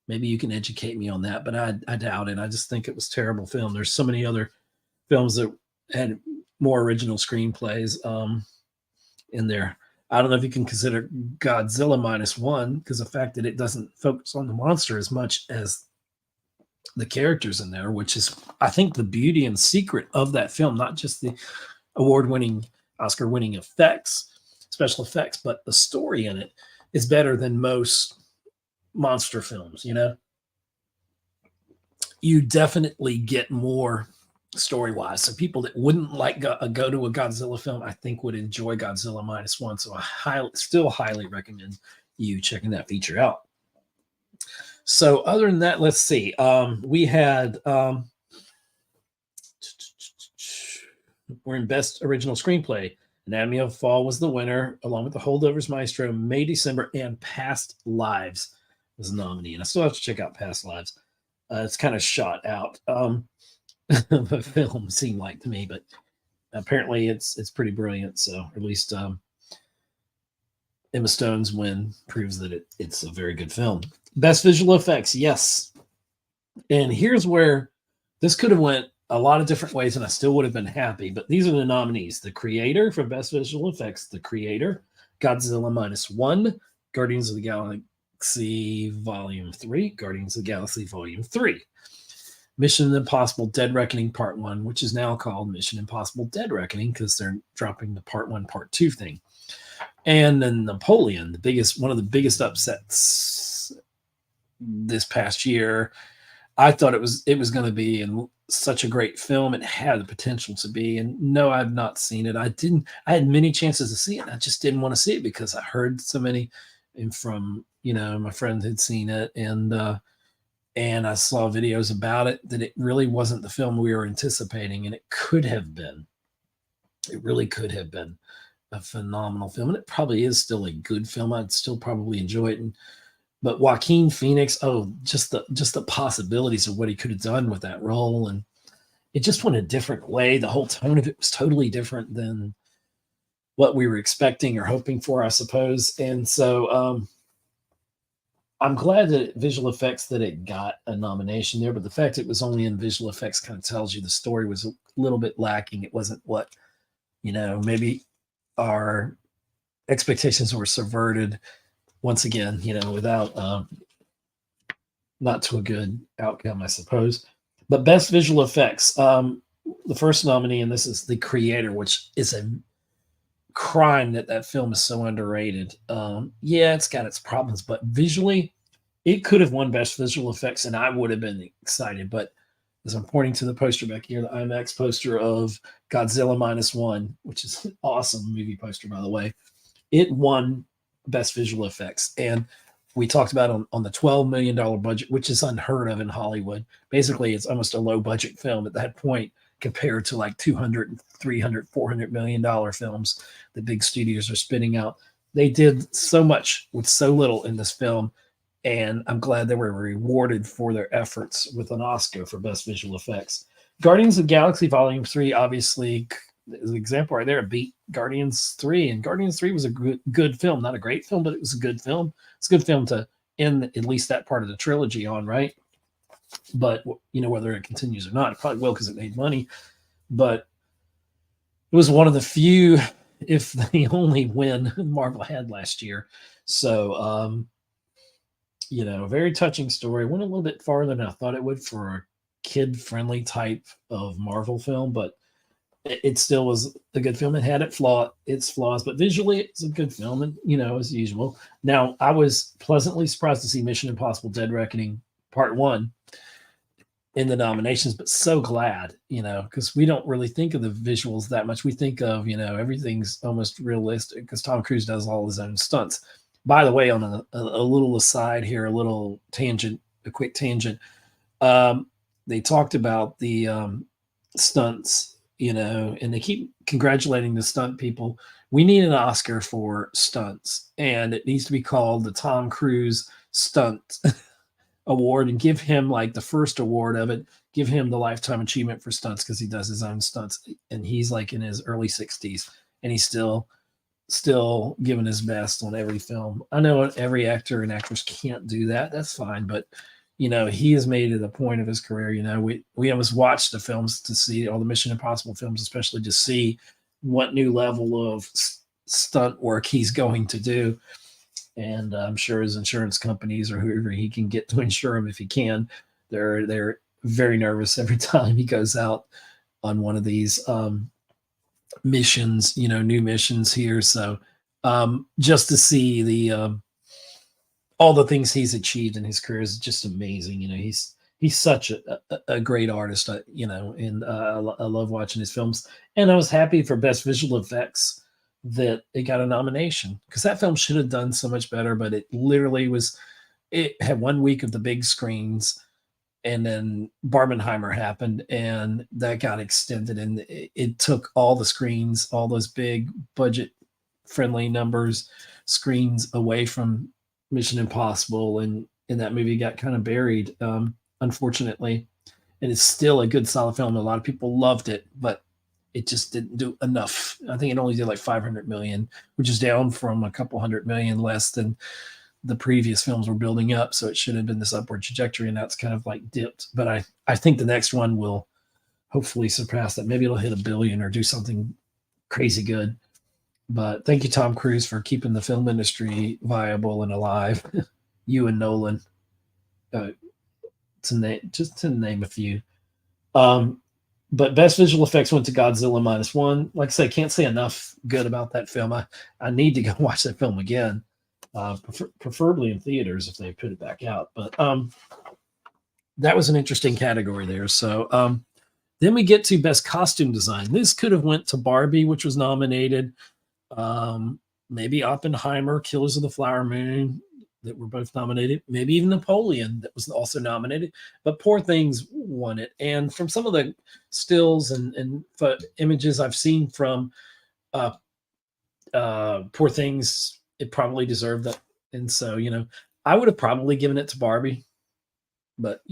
Maybe you can educate me on that, but I doubt it. I just think it was a terrible film. There's so many other films that had more original screenplays in there. I don't know if you can consider Godzilla -1, because the fact that it doesn't focus on the monster as much as the characters in there, which is, I think, the beauty and secret of that film, not just the award-winning, Oscar-winning special effects, but the story in it is better than most monster films. You definitely get more story-wise. So people that wouldn't like go to a Godzilla film, I think would enjoy Godzilla -1. So I still highly recommend you checking that feature out. So other than that, let's see. We had we're in Best Original Screenplay. Anatomy of a Fall was the winner, along with The Holdovers, Maestro, May, December, and Past Lives was a nominee. And I still have to check out Past Lives. It's kind of shot out of a film, seemed like to me, but apparently it's pretty brilliant. So at least Emma Stone's win proves that it's a very good film. Best Visual Effects, yes. And here's where this could have went a lot of different ways, and I still would have been happy. But these are the nominees: The Creator for Best Visual Effects, The Creator, Godzilla -1, Guardians of the Galaxy Volume 3, Guardians of the Galaxy Volume 3, Mission Impossible Dead Reckoning Part 1, which is now called Mission Impossible Dead Reckoning because they're dropping the Part 1, Part 2 thing. And then Napoleon, one of the biggest upsets this past year. I thought it was going to be such a great film. It had the potential to be. And no, I've not seen it. I had many chances to see it. I just didn't want to see it because I heard so many from My friend had seen it, and I saw videos about it, that it really wasn't the film we were anticipating, and it could have been. It really could have been a phenomenal film, and it probably is still a good film. I'd still probably enjoy it. But Joaquin Phoenix, just the possibilities of what he could have done with that role, and it just went a different way. The whole tone of it was totally different than what we were expecting or hoping for, I suppose. And so I'm glad that visual effects, that it got a nomination there, but the fact it was only in visual effects kind of tells you the story was a little bit lacking. It wasn't what, maybe our expectations were subverted once again, without not to a good outcome, I suppose. But best visual effects, the first nominee, and this is The Creator, which is a crime that film is so underrated. Yeah, it's got its problems, but visually, it could have won best visual effects, and I would have been excited. But as I'm pointing to the poster back here, the IMAX poster of Godzilla -1, which is an awesome movie poster, by the way, it won best visual effects. And we talked about on the $12 million budget, which is unheard of in Hollywood. Basically, it's almost a low budget film at that point, compared to like 200, 300, $400 million films the big studios are spitting out. They did so much with so little in this film, and I'm glad they were rewarded for their efforts with an Oscar for best visual effects. Guardians of the Galaxy Volume 3, obviously, is an example right there. It beat Guardians 3, and Guardians 3 was a good film. Not a great film, but it was a good film. It's a good film to end at least that part of the trilogy on, right? But, whether it continues or not, it probably will, because it made money. But it was one of the few, if the only win Marvel had last year. So, very touching story. Went a little bit farther than I thought it would for a kid-friendly type of Marvel film, but it still was a good film. It had its flaws, but visually it's a good film, and as usual. Now, I was pleasantly surprised to see Mission Impossible: Dead Reckoning Part 1 in the nominations, but so glad, because we don't really think of the visuals that much. We think of, everything's almost realistic because Tom Cruise does all his own stunts. By the way, on a little aside here, a quick tangent, they talked about the stunts, and they keep congratulating the stunt people. We need an Oscar for stunts, and it needs to be called the Tom Cruise Stunt Award, and give him like the first award of it, give him the Lifetime Achievement for stunts, because he does his own stunts, and he's like in his early 60s, and he's still giving his best on every film. I know every actor and actress can't do that. That's fine, but he has made it a point of his career. We almost watch the films to see all the Mission Impossible films, especially to see what new level of stunt work he's going to do. And I'm sure his insurance companies, or whoever he can get to insure him, if he can, they're very nervous every time he goes out on one of these missions, new missions here. So just to see the all the things he's achieved in his career is just amazing. He's such a great artist, and I love watching his films. And I was happy for best visual effects that it got a nomination, because that film should have done so much better, but it literally it had 1 week of the big screens, and then Barbenheimer happened, and that got extended, and it took all the screens, all those big budget friendly numbers screens, away from Mission Impossible, and that movie got kind of buried, unfortunately. And it's still a good, solid film. A lot of people loved it, but it just didn't do enough. I think it only did like 500 million, which is down from a couple hundred million less than the previous films were building up. So it should have been this upward trajectory, and that's kind of like dipped. But I think the next one will hopefully surpass that. Maybe it'll hit $1 billion or do something crazy good. But thank you, Tom Cruise, for keeping the film industry viable and alive. You and Nolan, just to name a few. But best visual effects went to Godzilla -1. Like I say, can't say enough good about that film. I need to go watch that film again, preferably in theaters if they put it back out. But that was an interesting category there. So then we get to best costume design. This could have went to Barbie, which was nominated. Maybe Oppenheimer, Killers of the Flower Moon, that were both nominated. Maybe even Napoleon that was also nominated, but Poor Things won it. And from some of the stills and images I've seen from uh, Poor Things, it probably deserved that. And so, I would have probably given it to Barbie, but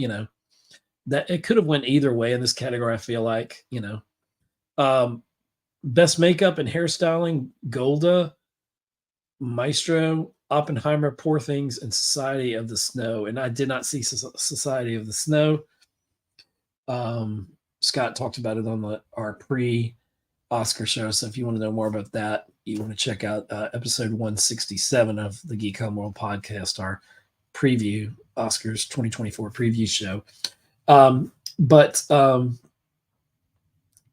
that it could have went either way in this category. I feel like, best makeup and hairstyling, Golda, Maestro, Oppenheimer, Poor Things, and Society of the Snow. And I did not see Society of the Snow. Scott talked about it on our pre-Oscar show. So if you want to know more about that, you want to check out episode 167 of the Geek Homeworld podcast, our preview, Oscars 2024 preview show. But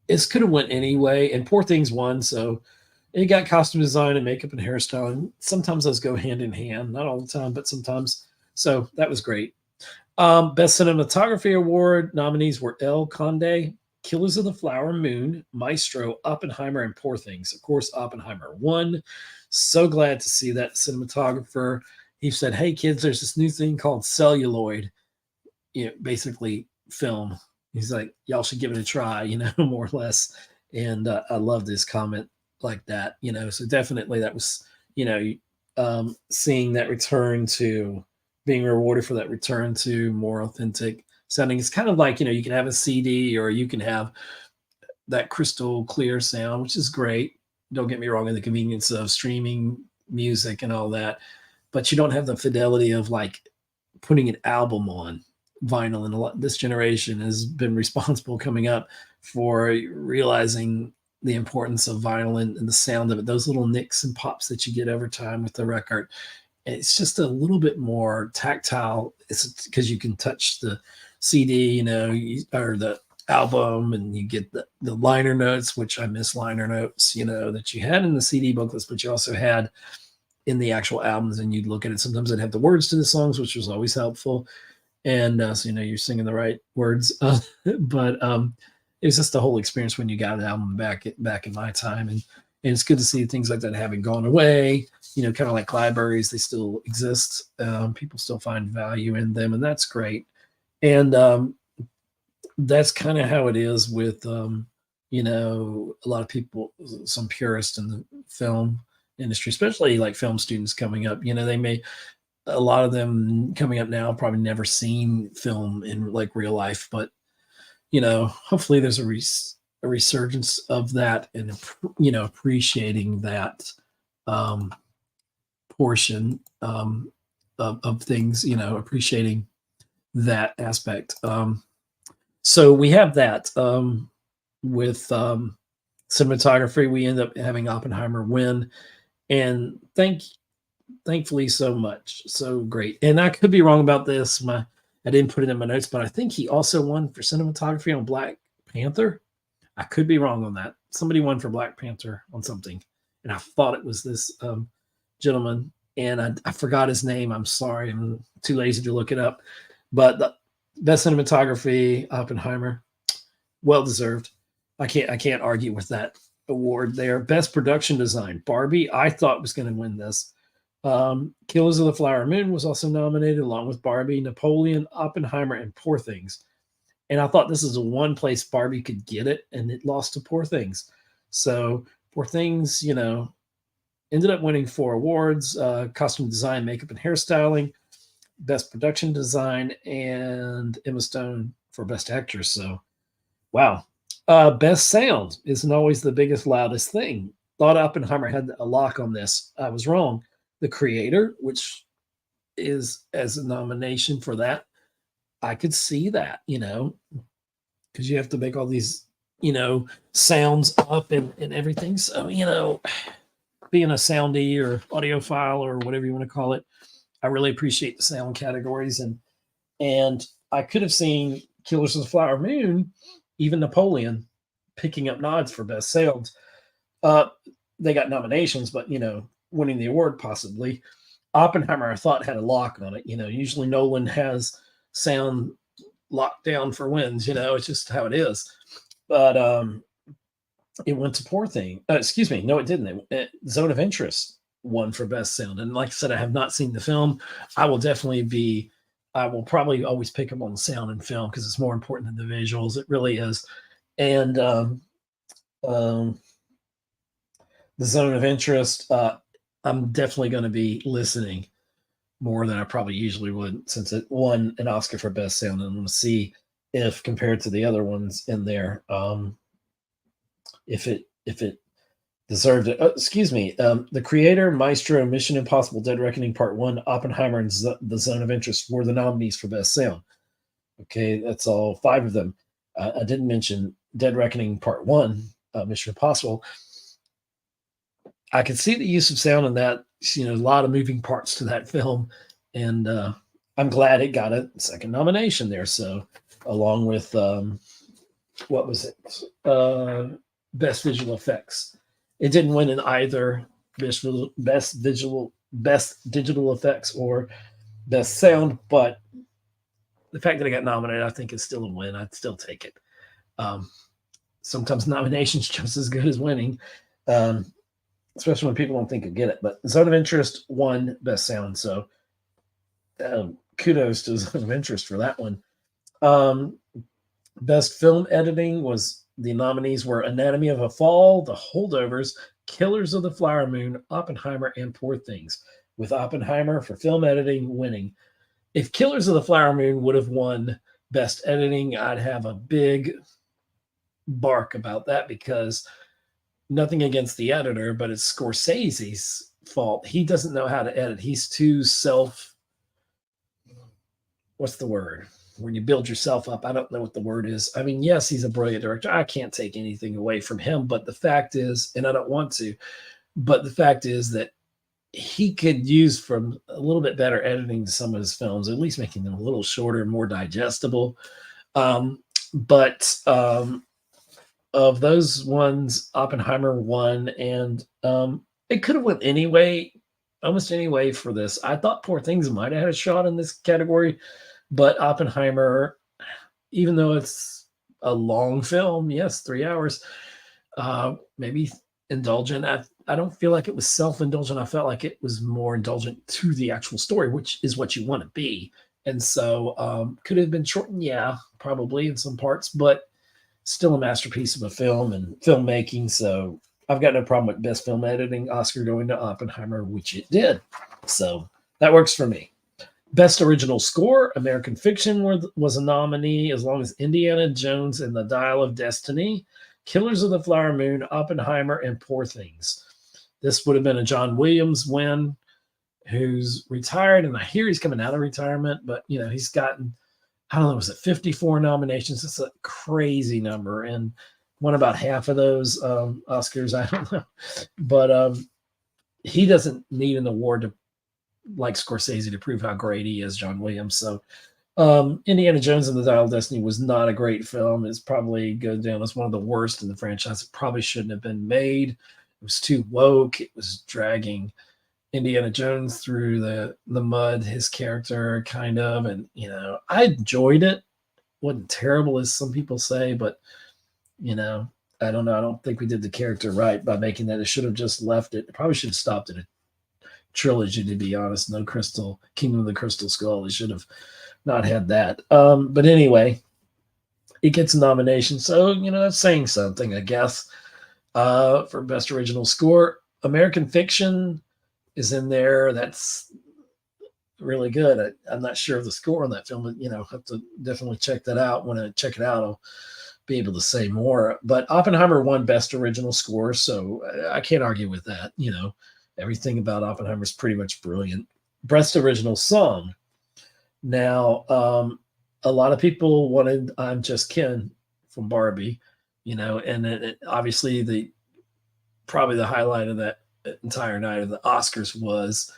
it could have went anyway, and Poor Things won, so it got costume design and makeup and hairstyling. Sometimes those go hand in hand, not all the time, but sometimes. So that was great. Best Cinematography Award nominees were El Conde, Killers of the Flower Moon, Maestro, Oppenheimer, and Poor Things. Of course, Oppenheimer won. So glad to see that cinematographer. He said, "Hey kids, there's this new thing called celluloid, basically film." He's like, "Y'all should give it a try," more or less. And I loved his comment like that, so definitely that was, seeing that return to being rewarded for that return to more authentic sounding. It's kind of like, you can have a CD or you can have that crystal clear sound, which is great. Don't get me wrong, in the convenience of streaming music and all that, but you don't have the fidelity of like putting an album on vinyl. And this generation has been responsible coming up for realizing the importance of vinyl and the sound of it, those little nicks and pops that you get over time with the record. It's just a little bit more tactile. It's because you can touch the CD, or the album, and you get the liner notes, which I miss liner notes, that you had in the CD booklets, but you also had in the actual albums, and you'd look at it. Sometimes it'd have the words to the songs, which was always helpful. And so, you're singing the right words. But it was just the whole experience when you got an album back in my time. And it's good to see things like that haven't gone away, kind of like libraries. They still exist. People still find value in them, and that's great. And that's kind of how it is with, a lot of people, some purists in the film industry, especially like film students coming up. They may, a lot of them coming up now, probably never seen film in like real life, but hopefully there's a resurgence of that, and appreciating that portion of things, appreciating that aspect. So we have that with cinematography. We end up having Oppenheimer win, and thankfully so much, so great. And I could be wrong about this. I didn't put it in my notes, but I think he also won for cinematography on Black Panther. I could be wrong on that. Somebody won for Black Panther on something, and I thought it was this gentleman, and I forgot his name. I'm sorry. I'm too lazy to look it up. But the best cinematography, Oppenheimer, well deserved. I can't argue with that award there. Best production design, Barbie, I thought was going to win this. Killers of the Flower Moon was also nominated along with Barbie, Napoleon, Oppenheimer, and Poor Things. And I thought this is the one place Barbie could get it, and it lost to Poor Things. So Poor Things, ended up winning 4 awards: costume design, makeup, and hairstyling, best production design, and Emma Stone for best actress. So, wow. Best sound isn't always the biggest, loudest thing. Thought Oppenheimer had a lock on this. I was wrong. The Creator, which is as a nomination for that, I could see that, because you have to make all these, sounds up and everything. So, being a soundy or audiophile or whatever you want to call it, I really appreciate the sound categories. And I could have seen Killers of the Flower Moon, even Napoleon, picking up nods for best sound. They got nominations, but, winning the award possibly. Oppenheimer, I thought, had a lock on it. Usually Nolan has sound locked down for wins. It's just how it is. But it went to Poor Thing. Excuse me. No, it didn't. Zone of Interest won for best sound. And like I said, I have not seen the film. I will probably always pick up on the sound and film because it's more important than the visuals. It really is. And the zone of interest, I'm definitely going to be listening more than I probably usually would, since it won an Oscar for best sound. And I'm going to see if, compared to the other ones in there, if it deserved it. Excuse me. The creator, Maestro, Mission Impossible: Dead Reckoning Part 1, Oppenheimer, and The Zone of Interest were the nominees for best sound. Okay, that's all 5 of them. I didn't mention Dead Reckoning Part 1, Mission Impossible. I could see the use of sound in that. A lot of moving parts to that film, and I'm glad it got a second nomination there. So, along with what was it? Best visual effects. It didn't win in either best digital effects or best sound, but the fact that it got nominated, I think, is still a win. I'd still take it. Sometimes nominations just as good as winning. Especially when people don't think you'll get it. But Zone of Interest won best sound, so kudos to Zone of Interest for that one. Best film editing was, the nominees were Anatomy of a Fall, The Holdovers, Killers of the Flower Moon, Oppenheimer, and Poor Things, with Oppenheimer for film editing winning. If Killers of the Flower Moon would have won best editing, I'd have a big bark about that, because nothing against the editor, but it's Scorsese's fault. He doesn't know how to edit. He's too what's the word? When you build yourself up, I don't know what the word is. I mean, yes, he's a brilliant director. I can't take anything away from him, but the fact is, and I don't want to, but the fact is that he could use from a little bit better editing to some of his films, at least making them a little shorter, more digestible. But of those ones, Oppenheimer won, and it could have went anyway, almost anyway for this. I thought Poor Things might have had a shot in this category, but Oppenheimer, even though it's a long film, yes, 3 hours, maybe indulgent. I don't feel like it was self-indulgent. I felt like it was more indulgent to the actual story, which is what you want to be. And so could have been shortened, yeah, probably in some parts, but still a masterpiece of a film and filmmaking. So I've got no problem with best film editing, Oscar going to Oppenheimer, which it did. So that works for me. Best original score, American Fiction was a nominee, as long as Indiana Jones and the Dial of Destiny, Killers of the Flower Moon, Oppenheimer, and Poor Things. This would have been a John Williams win, who's retired, and I hear he's coming out of retirement, but he's gotten, I don't know, was it 54 nominations? It's a crazy number, and won about half of those Oscars. I don't know, but he doesn't need an award to, like Scorsese, to prove how great he is, John Williams. So Indiana Jones and the Dial of Destiny was not a great film. It's probably goes down as one of the worst in the franchise. It probably shouldn't have been made. It was too woke. It was dragging Indiana Jones through the mud, his character, kind of. And, I enjoyed it. Wasn't terrible, as some people say, but, I don't know. I don't think we did the character right by making that. It should have just left it. It probably should have stopped at a trilogy, to be honest. No Kingdom of the Crystal Skull. It should have not had that. But anyway, it gets a nomination. So, that's saying something, I guess. For Best Original Score, American Fiction is in there. That's really good. I'm not sure of the score on that film, but, have to definitely check that out. When I check it out, I'll be able to say more. But Oppenheimer won Best Original Score, so I can't argue with that. Everything about Oppenheimer is pretty much brilliant. Best Original Song. Now, a lot of people wanted I'm Just Ken from Barbie, and obviously probably the highlight of that entire night of the Oscars was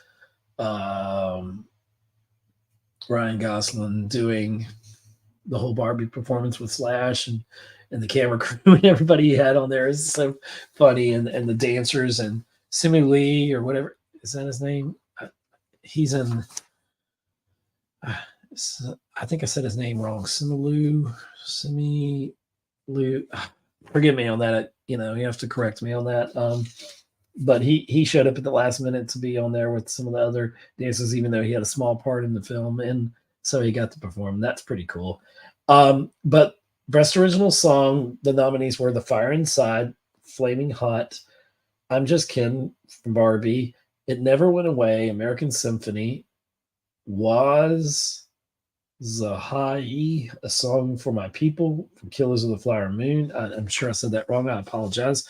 Ryan Gosling doing the whole Barbie performance with Slash and the camera crew and everybody he had on there is so funny, and the dancers and Simu Lee or whatever, is that his name? He's in. I think I said his name wrong. Simu Lu. Forgive me on that. You have to correct me on that. but he showed up at the last minute to be on there with some of the other dancers, even though he had a small part in the film, and so he got to perform. That's pretty cool. But best original song, the nominees were "The Fire Inside," "Flaming Hot," "I'm Just Ken" from Barbie, "It Never Went Away," "American Symphony," "Was Zahai," "A Song for My People" from Killers of the Flower Moon. I'm sure I said that wrong. I apologize.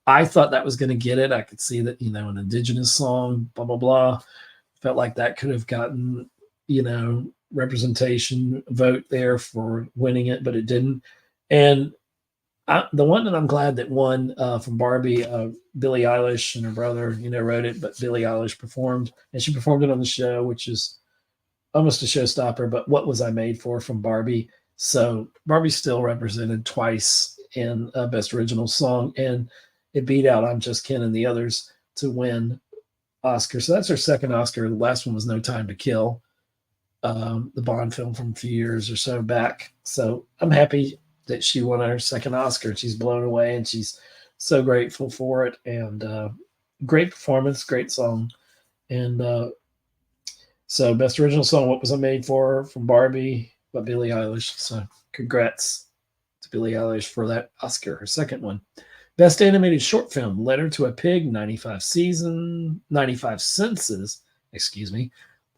I thought that was going to get it. I could see that, an indigenous song, blah, blah, blah. Felt like that could have gotten, representation vote there for winning it, but it didn't. And the one that I'm glad that won from Barbie, Billie Eilish and her brother, wrote it, but Billie Eilish performed, and she performed it on the show, which is almost a showstopper. But "What Was I Made For" from Barbie. So Barbie's still represented twice in Best Original Song, and it beat out "I'm Just Ken" and the others to win Oscar. So that's her second Oscar. The last one was "No Time to Kill," the Bond film from a few years or so back. So I'm happy that she won her second Oscar. She's blown away, and she's so grateful for it. And great performance, great song. And so Best Original Song, "What Was I Made For" from Barbie by Billie Eilish. So congrats to Billie Eilish for that Oscar, her second one. Best Animated Short Film, "Letter to a Pig," 95 Senses,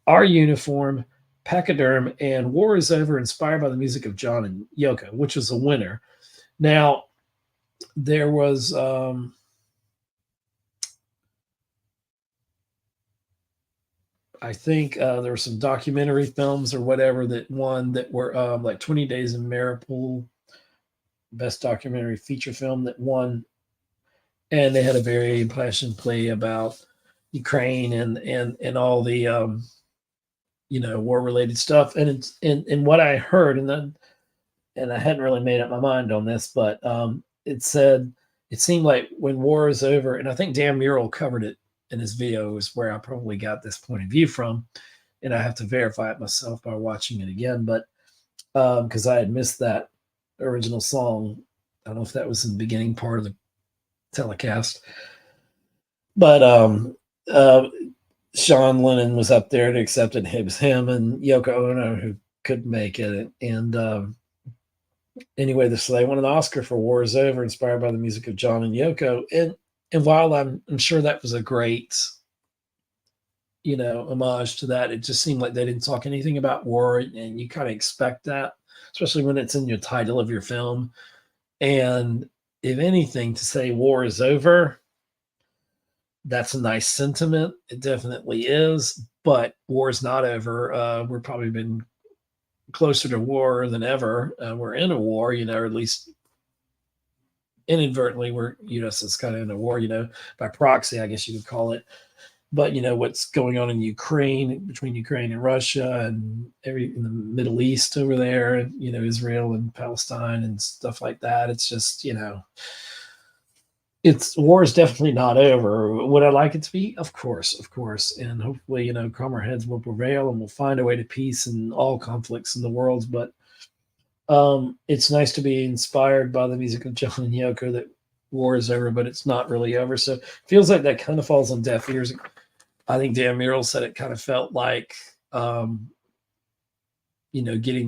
"Our Uniform," "Pachyderm," and "War Is Over," inspired by the music of John and Yoko, which was a winner. Now, there was I think there were some documentary films or whatever that won that were like 20 Days in Mariupol, best documentary feature film that won, and they had a very impassioned plea about Ukraine and all the war related stuff. And it's and what I heard, and I hadn't really made up my mind on this, but it said it seemed like when war is over, and I think Dan Murrell covered it in his video, is where I probably got this point of view from, and I have to verify it myself by watching it again. But because I had missed that original song, I don't know if that was in the beginning part of the telecast, but Sean Lennon was up there and accepted. It was him and Yoko Ono who couldn't make it, and anyway, so they won an Oscar for "War Is Over," inspired by the music of John and Yoko. And while I'm sure that was a great, homage to that, it just seemed like they didn't talk anything about war, and you kind of expect that, especially when it's in your title of your film. And if anything, to say "war is over," that's a nice sentiment. It definitely is, but war is not over. We're probably been closer to war than ever. We're in a war, or at least inadvertently, U.S. is kind of in a war, by proxy, I guess you could call it. But what's going on in Ukraine, between Ukraine and Russia, and in the Middle East over there, and Israel and Palestine and stuff like that. It's just war is definitely not over. Would I like it to be? Of course, and hopefully, calmer heads will prevail, and we'll find a way to peace in all conflicts in the world. But it's nice to be inspired by the music of John and Yoko that war is over, but it's not really over. So it feels like that kind of falls on deaf ears. I think Dan Murrell said it kind of felt like, getting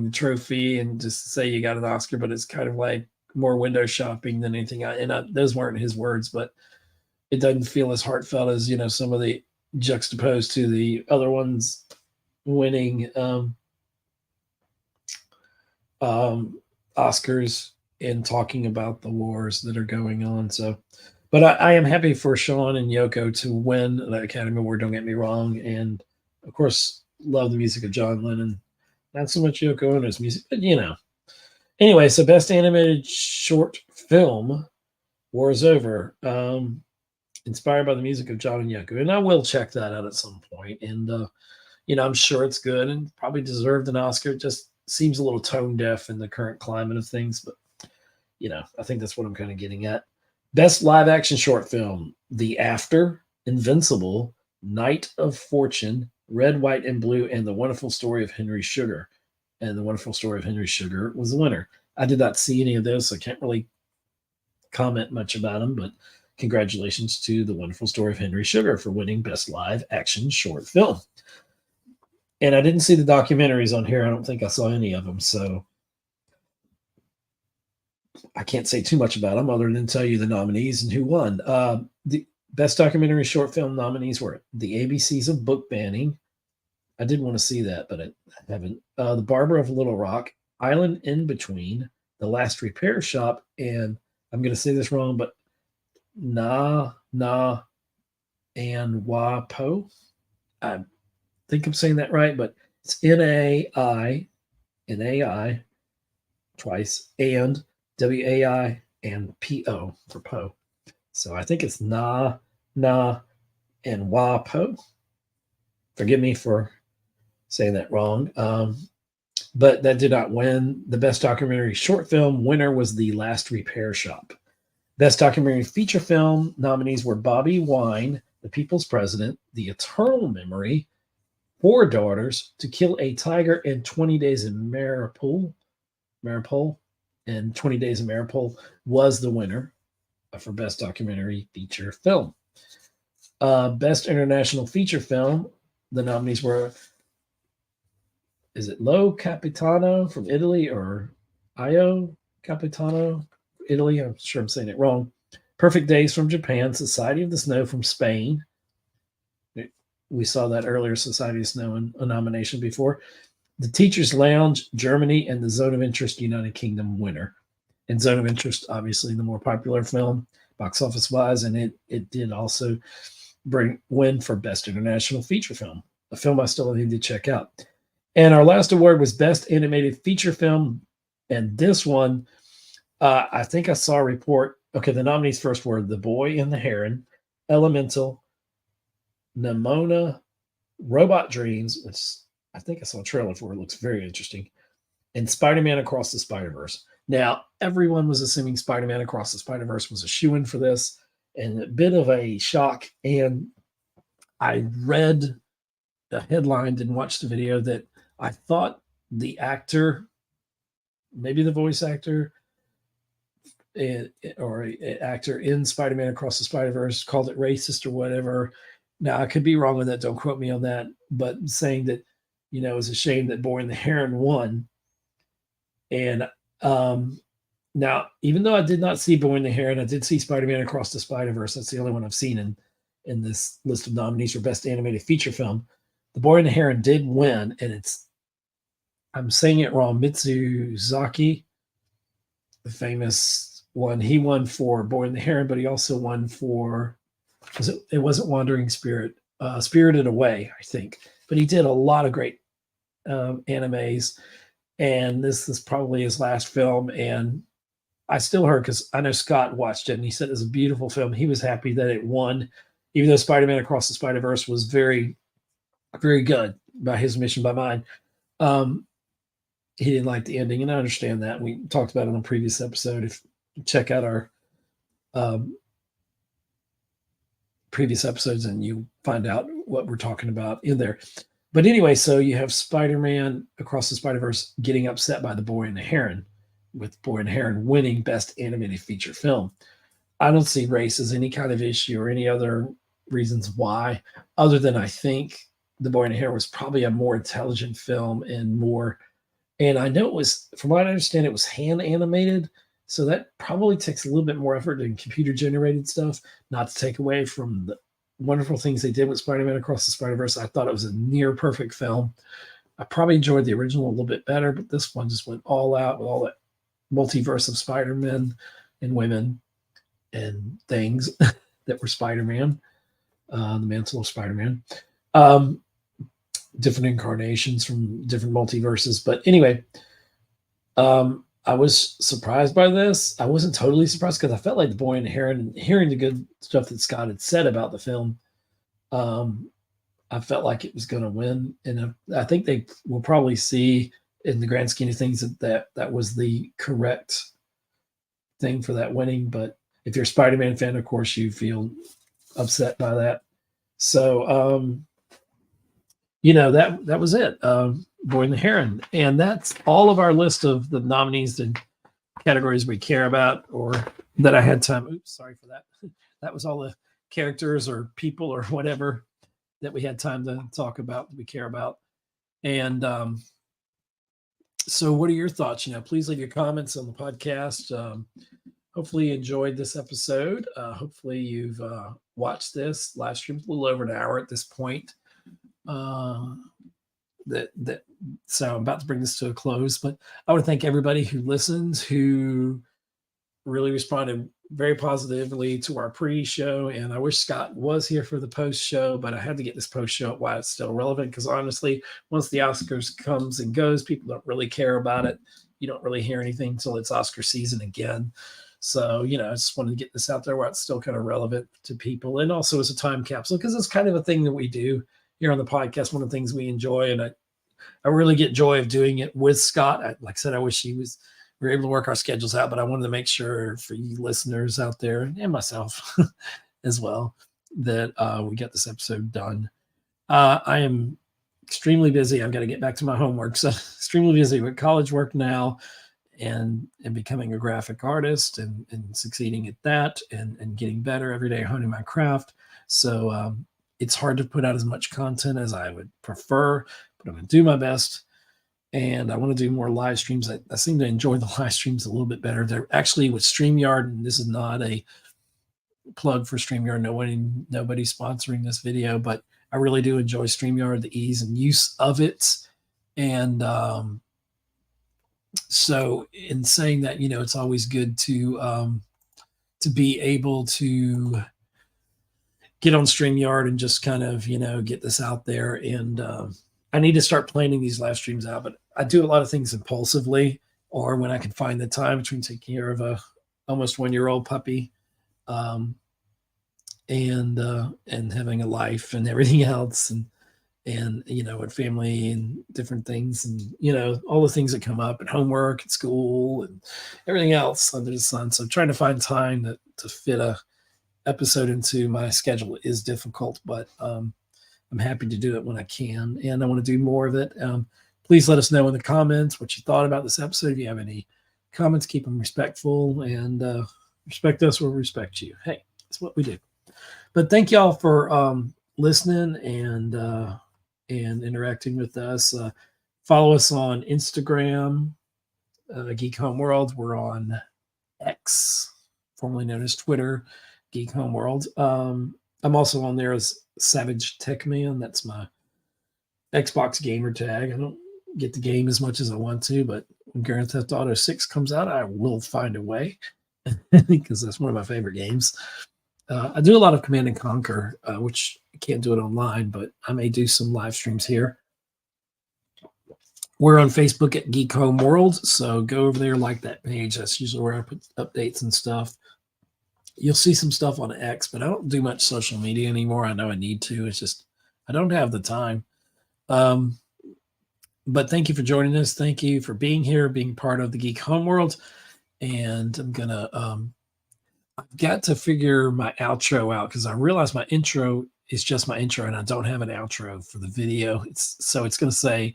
the trophy and just say you got an Oscar, but it's kind of like more window shopping than anything. Those weren't his words, but it doesn't feel as heartfelt as, some of the juxtaposed to the other ones winning Oscars and talking about the wars that are going on. So, but I am happy for Sean and Yoko to win the Academy Award. Don't get me wrong, and of course, love the music of John Lennon. Not so much Yoko Ono's music, but Anyway, so best animated short film, "War Is Over," inspired by the music of John and Yoko, and I will check that out at some point. And I'm sure it's good and probably deserved an Oscar. It just seems a little tone deaf in the current climate of things, but I think that's what I'm kind of getting at. Best live action short film: The After, Invincible, Night of Fortune, Red, White, and Blue, and The Wonderful Story of Henry Sugar. And The Wonderful Story of Henry Sugar was the winner. I did not see any of those, so I can't really comment much about them, but congratulations to The Wonderful Story of Henry Sugar for winning Best Live Action Short Film. And I didn't see the documentaries on here. I don't think I saw any of them, so I can't say too much about them other than tell you the nominees and who won. The Best Documentary Short Film nominees were The ABCs of Book Banning. I did want to see that, but I haven't. The Barber of Little Rock, Island in Between, The Last Repair Shop, and I'm going to say this wrong, but Na and Wapo. I think I'm saying that right, but it's N-A-I twice, and W-A-I and P-O for Poe. So I think it's Na and Wapo. Forgive me for saying that wrong. But that did not win. The Best Documentary Short Film winner was The Last Repair Shop. Best Documentary Feature Film nominees were Bobby Wine, The People's President, The Eternal Memory, Four Daughters, To Kill a Tiger, and 20 Days in Mariupol. And 20 Days in Mariupol was the winner for Best Documentary Feature Film. Best International Feature Film, the nominees were, is it Lo Capitano from Italy or Io Capitano, Italy? I'm sure I'm saying it wrong. Perfect Days from Japan, Society of the Snow from Spain. We saw that earlier, Society of Snow, in a nomination before. The Teacher's Lounge, Germany, and the Zone of Interest, United Kingdom winner. And Zone of Interest, obviously the more popular film, box office wise, and it did also win for Best International Feature Film, a film I still need to check out. And our last award was Best Animated Feature Film, and this one, I think I saw a report. Okay, the nominees first were The Boy and the Heron, Elemental, Nimona, Robot Dreams, which I think I saw a trailer for. It looks very interesting, and Spider-Man Across the Spider-Verse. Now, everyone was assuming Spider-Man Across the Spider-Verse was a shoo-in for this, and a bit of a shock. And I read the headline, didn't watch the video, that I thought the actor, maybe the voice actor, or an actor in Spider-Man Across the Spider-Verse, called it racist or whatever. Now, I could be wrong on that. Don't quote me on that. But saying that, it's a shame that Boy and the Heron won. And now, even though I did not see Boy and the Heron, I did see Spider-Man Across the Spider-Verse. That's the only one I've seen in this list of nominees for Best Animated Feature Film. The Boy and the Heron did win, and I'm saying it wrong, Mitsuzaki, the famous one. He won for Boy and the Heron, but he also won for, it wasn't Wandering Spirit, Spirited Away, I think. But he did a lot of great animes, and this is probably his last film. And I still heard, because I know Scott watched it, and he said it was a beautiful film. He was happy that it won, even though Spider-Man Across the Spider-Verse was very, very good by his mission, by mine. He didn't like the ending, and I understand that. We talked about it on a previous episode. If you check out our previous episodes, and you find out what we're talking about in there. But anyway, so you have Spider-Man Across the Spider-Verse getting upset by The Boy and the Heron, with Boy and the Heron winning Best Animated Feature Film. I don't see race as any kind of issue or any other reasons why, other than I think The Boy and the Heron was probably a more intelligent film and I know it was, from what I understand, it was hand animated. So that probably takes a little bit more effort than computer generated stuff, not to take away from the wonderful things they did with Spider-Man Across the Spider-Verse. I thought it was a near perfect film. I probably enjoyed the original a little bit better, but this one just went all out with all that multiverse of Spider-Men and women and things that were Spider-Man, the mantle of Spider-Man. Different incarnations from different multiverses. But anyway, I was surprised by this. I wasn't totally surprised, because I felt like The Boy and the Heron, and hearing the good stuff that Scott had said about the film, I felt like it was going to win. And I think they will probably see, in the grand scheme of things, that was the correct thing for that winning. But if you're a Spider-Man fan, of course, you feel upset by that. So, that was it. Boy and the Heron. And that's all of our list of the nominees and categories we care about, or that I had time. Oops, sorry for that. that was all the characters or people or whatever that we had time to talk about that we care about. And so what are your thoughts? Please leave your comments on the podcast. Hopefully you enjoyed this episode. Hopefully you've watched this live stream. A little over an hour at this point. So I'm about to bring this to a close, but I want to thank everybody who listens, who really responded very positively to our pre-show. And I wish Scott was here for the post-show, but I had to get this post-show why it's still relevant, because honestly, once the Oscars comes and goes, people don't really care about it. You don't really hear anything until it's Oscar season again. So, I just wanted to get this out there while it's still kind of relevant to people, and also as a time capsule, because it's kind of a thing that we do here on the podcast. One of the things we enjoy, and I really get joy of doing it with Scott. Like I said, I wish we were able to work our schedules out, but I wanted to make sure for you listeners out there and myself as well that we get this episode done. I am extremely busy. I've got to get back to my homework. So extremely busy with college work now and becoming a graphic artist and succeeding at that and getting better every day, honing my craft. So it's hard to put out as much content as I would prefer, but I'm going to do my best. And I want to do more live streams. I seem to enjoy the live streams a little bit better. They're actually with StreamYard, and this is not a plug for StreamYard. Nobody's sponsoring this video, but I really do enjoy StreamYard, the ease and use of it. And so in saying that, it's always good to be able to get on StreamYard and just kind of, get this out there. And I need to start planning these live streams out, but I do a lot of things impulsively, or when I can find the time between taking care of a almost 1-year-old puppy, and having a life and everything else, and and family and different things, and all the things that come up, and homework and school and everything else under the sun. So trying to find time to fit a episode into my schedule is difficult, but I'm happy to do it when I can, and I want to do more of it. Please let us know in the comments what you thought about this episode. If you have any comments, keep them respectful, and respect us, we'll respect you. Hey, that's what we do. But thank y'all for listening and interacting with us. Follow us on Instagram, Geek Homeworld. We're on X, formerly known as Twitter, Geek Homeworld. I'm also on there as Savage Tech Man. That's my Xbox gamer tag. I don't get the game as much as I want to, but when Grand Theft Auto 6 comes out, I will find a way because that's one of my favorite games. I do a lot of Command and Conquer, which I can't do it online, but I may do some live streams here. We're on Facebook at Geek Homeworld, so go over there, like that page. That's usually where I put updates and stuff. You'll see some stuff on X, but I don't do much social media anymore. I know I need to. It's just I don't have the time. But thank you for joining us. Thank you for being here, being part of the Geek Homeworld. And I'm going to I've got to figure my outro out, because I realize my intro is just my intro, and I don't have an outro for the video. It's going to say,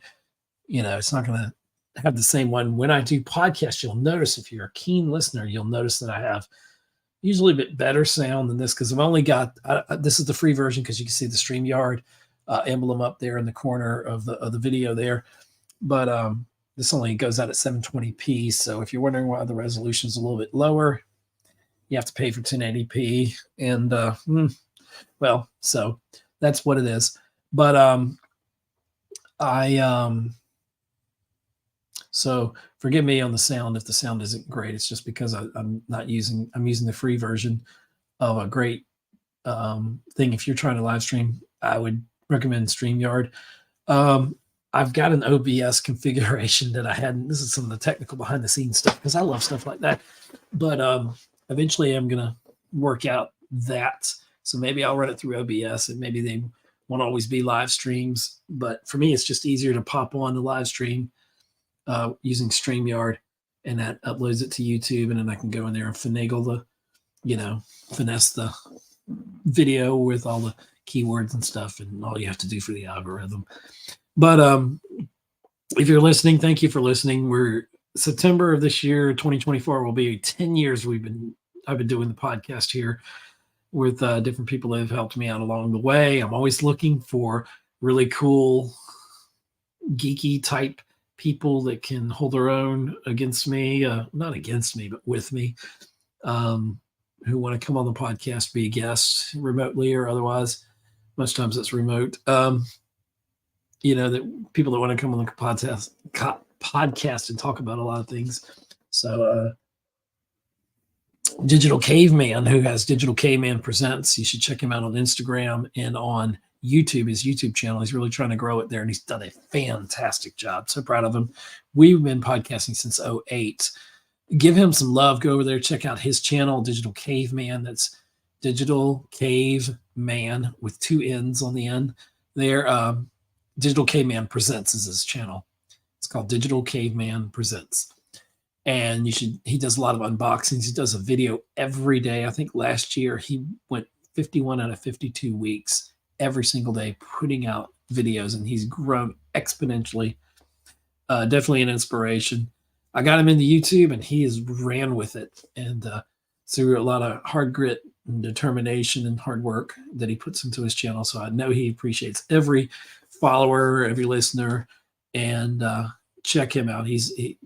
it's not going to have the same one. When I do podcasts, you'll notice, if you're a keen listener, you'll notice that I have usually a bit better sound than this, because I've only got, this is the free version, because you can see the StreamYard emblem up there in the corner of the video there. But this only goes out at 720p. So if you're wondering why the resolution is a little bit lower, you have to pay for 1080p. And well, so that's what it is. But so forgive me on the sound if the sound isn't great. It's just because I'm using the free version of a great thing. If you're trying to live stream, I would recommend StreamYard. I've got an OBS configuration that I hadn't. This is some of the technical behind the scenes stuff, because I love stuff like that. But eventually I'm going to work out that. So maybe I'll run it through OBS, and maybe they won't always be live streams. But for me, it's just easier to pop on the live stream using StreamYard, and that uploads it to YouTube, and then I can go in there and finagle finesse the video with all the keywords and stuff, and all you have to do for the algorithm. But if you're listening, thank you for listening. We're September of this year, 2024, will be 10 years I've been doing the podcast here. with different people that have helped me out along the way. I'm always looking for really cool, geeky type people that can hold their own against me, not against me, but with me, who want to come on the podcast, be a guest remotely or otherwise. Most times it's remote. That people that want to come on the podcast and talk about a lot of things. So Digital Caveman, who has Digital Caveman Presents, you should check him out on Instagram and on YouTube, his YouTube channel. He's really trying to grow it there, and he's done a fantastic job. So proud of him. We've been podcasting since 2008. Give him some love. Go over there, check out his channel, Digital Caveman. That's Digital Caveman with 2 N's on the end there. Digital Caveman Presents is his channel. It's called Digital Caveman Presents. And he does a lot of unboxings. He does a video every day. I think last year he went 51 out of 52 weeks, every single day, putting out videos, and he's grown exponentially. Definitely an inspiration. I got him into YouTube, and he has ran with it. And through a lot of hard grit and determination and hard work that he puts into his channel. So I know he appreciates every follower, every listener, and check him out.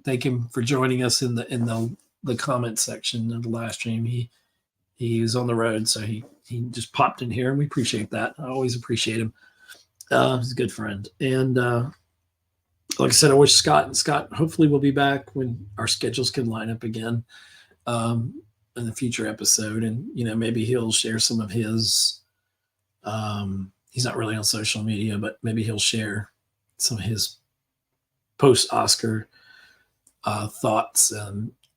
Thank him for joining us in the comment section of the live stream. He was on the road, so he just popped in here, and we appreciate that. I always appreciate him. He's a good friend. And like I said, I wish Scott hopefully will be back when our schedules can line up again in the future episode. And, maybe he'll share some of his, he's not really on social media, but maybe he'll share some of his post-Oscar thoughts.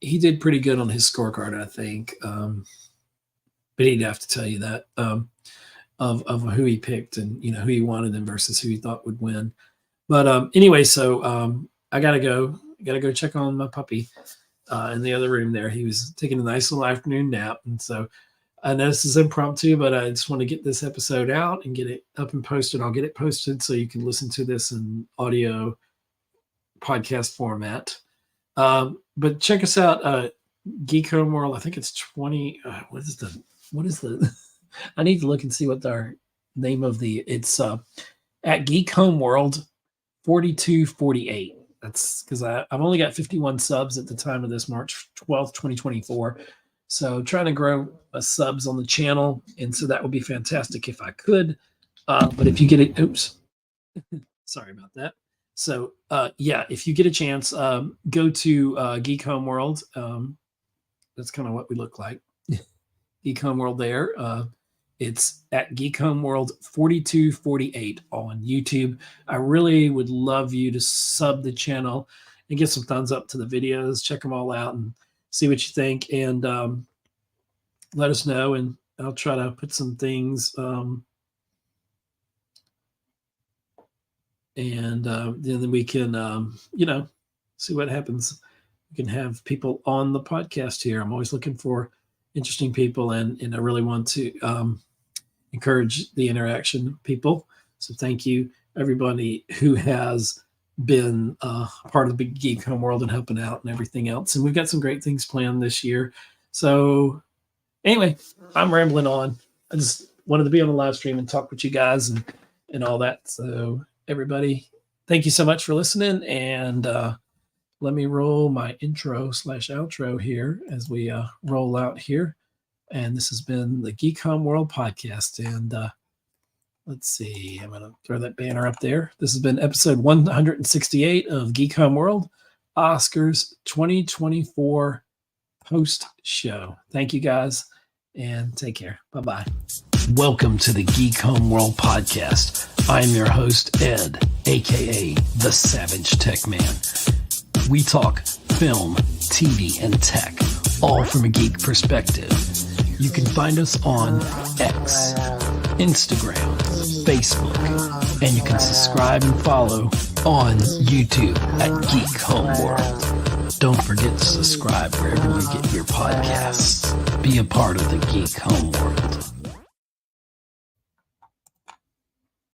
He did pretty good on his scorecard, I think. But he'd have to tell you that of who he picked and, who he wanted and versus who he thought would win. But anyway, so I got to go check on my puppy in the other room there. He was taking a nice little afternoon nap. And so I know this is impromptu, but I just want to get this episode out and get it up and posted. I'll get it posted so you can listen to this in audio podcast format. But check us out, Geek Homeworld. I think it's 20. What is the I need to look and see what our name of it's at Geek Homeworld 4248. That's because I've only got 51 subs at the time of this, March 12th, 2024. So trying to grow subs on the channel. And so that would be fantastic if I could. But if you get it, oops, sorry about that. So if you get a chance, go to Geek Homeworld. That's kind of what we look like. Geek Homeworld there. It's at Geek Homeworld 4248 on YouTube. I really would love you to sub the channel and give some thumbs up to the videos. Check them all out and see what you think. And let us know. And I'll try to put some things. And then we can, see what happens. We can have people on the podcast here. I'm always looking for interesting people, and I really want to encourage the interaction of people. So thank you, everybody who has been part of the Big Geek Homeworld and helping out and everything else. And we've got some great things planned this year. So anyway, I'm rambling on. I just wanted to be on the live stream and talk with you guys and all that. So everybody, thank you so much for listening. And let me roll my intro/outro here as we roll out here. And this has been the Geek Homeworld podcast. And let's see, I'm going to throw that banner up there. This has been episode 168 of Geek Homeworld, OSCARS 2024 post show. Thank you guys, and take care. Bye-bye. Welcome to the Geek Homeworld podcast. I'm your host, Ed, aka the Savage Tech Man. We talk film, TV, and tech, all from a geek perspective. You can find us on X, Instagram, Facebook, and you can subscribe and follow on YouTube at Geek Homeworld. Don't forget to subscribe wherever you get your podcasts. Be a part of the Geek Homeworld.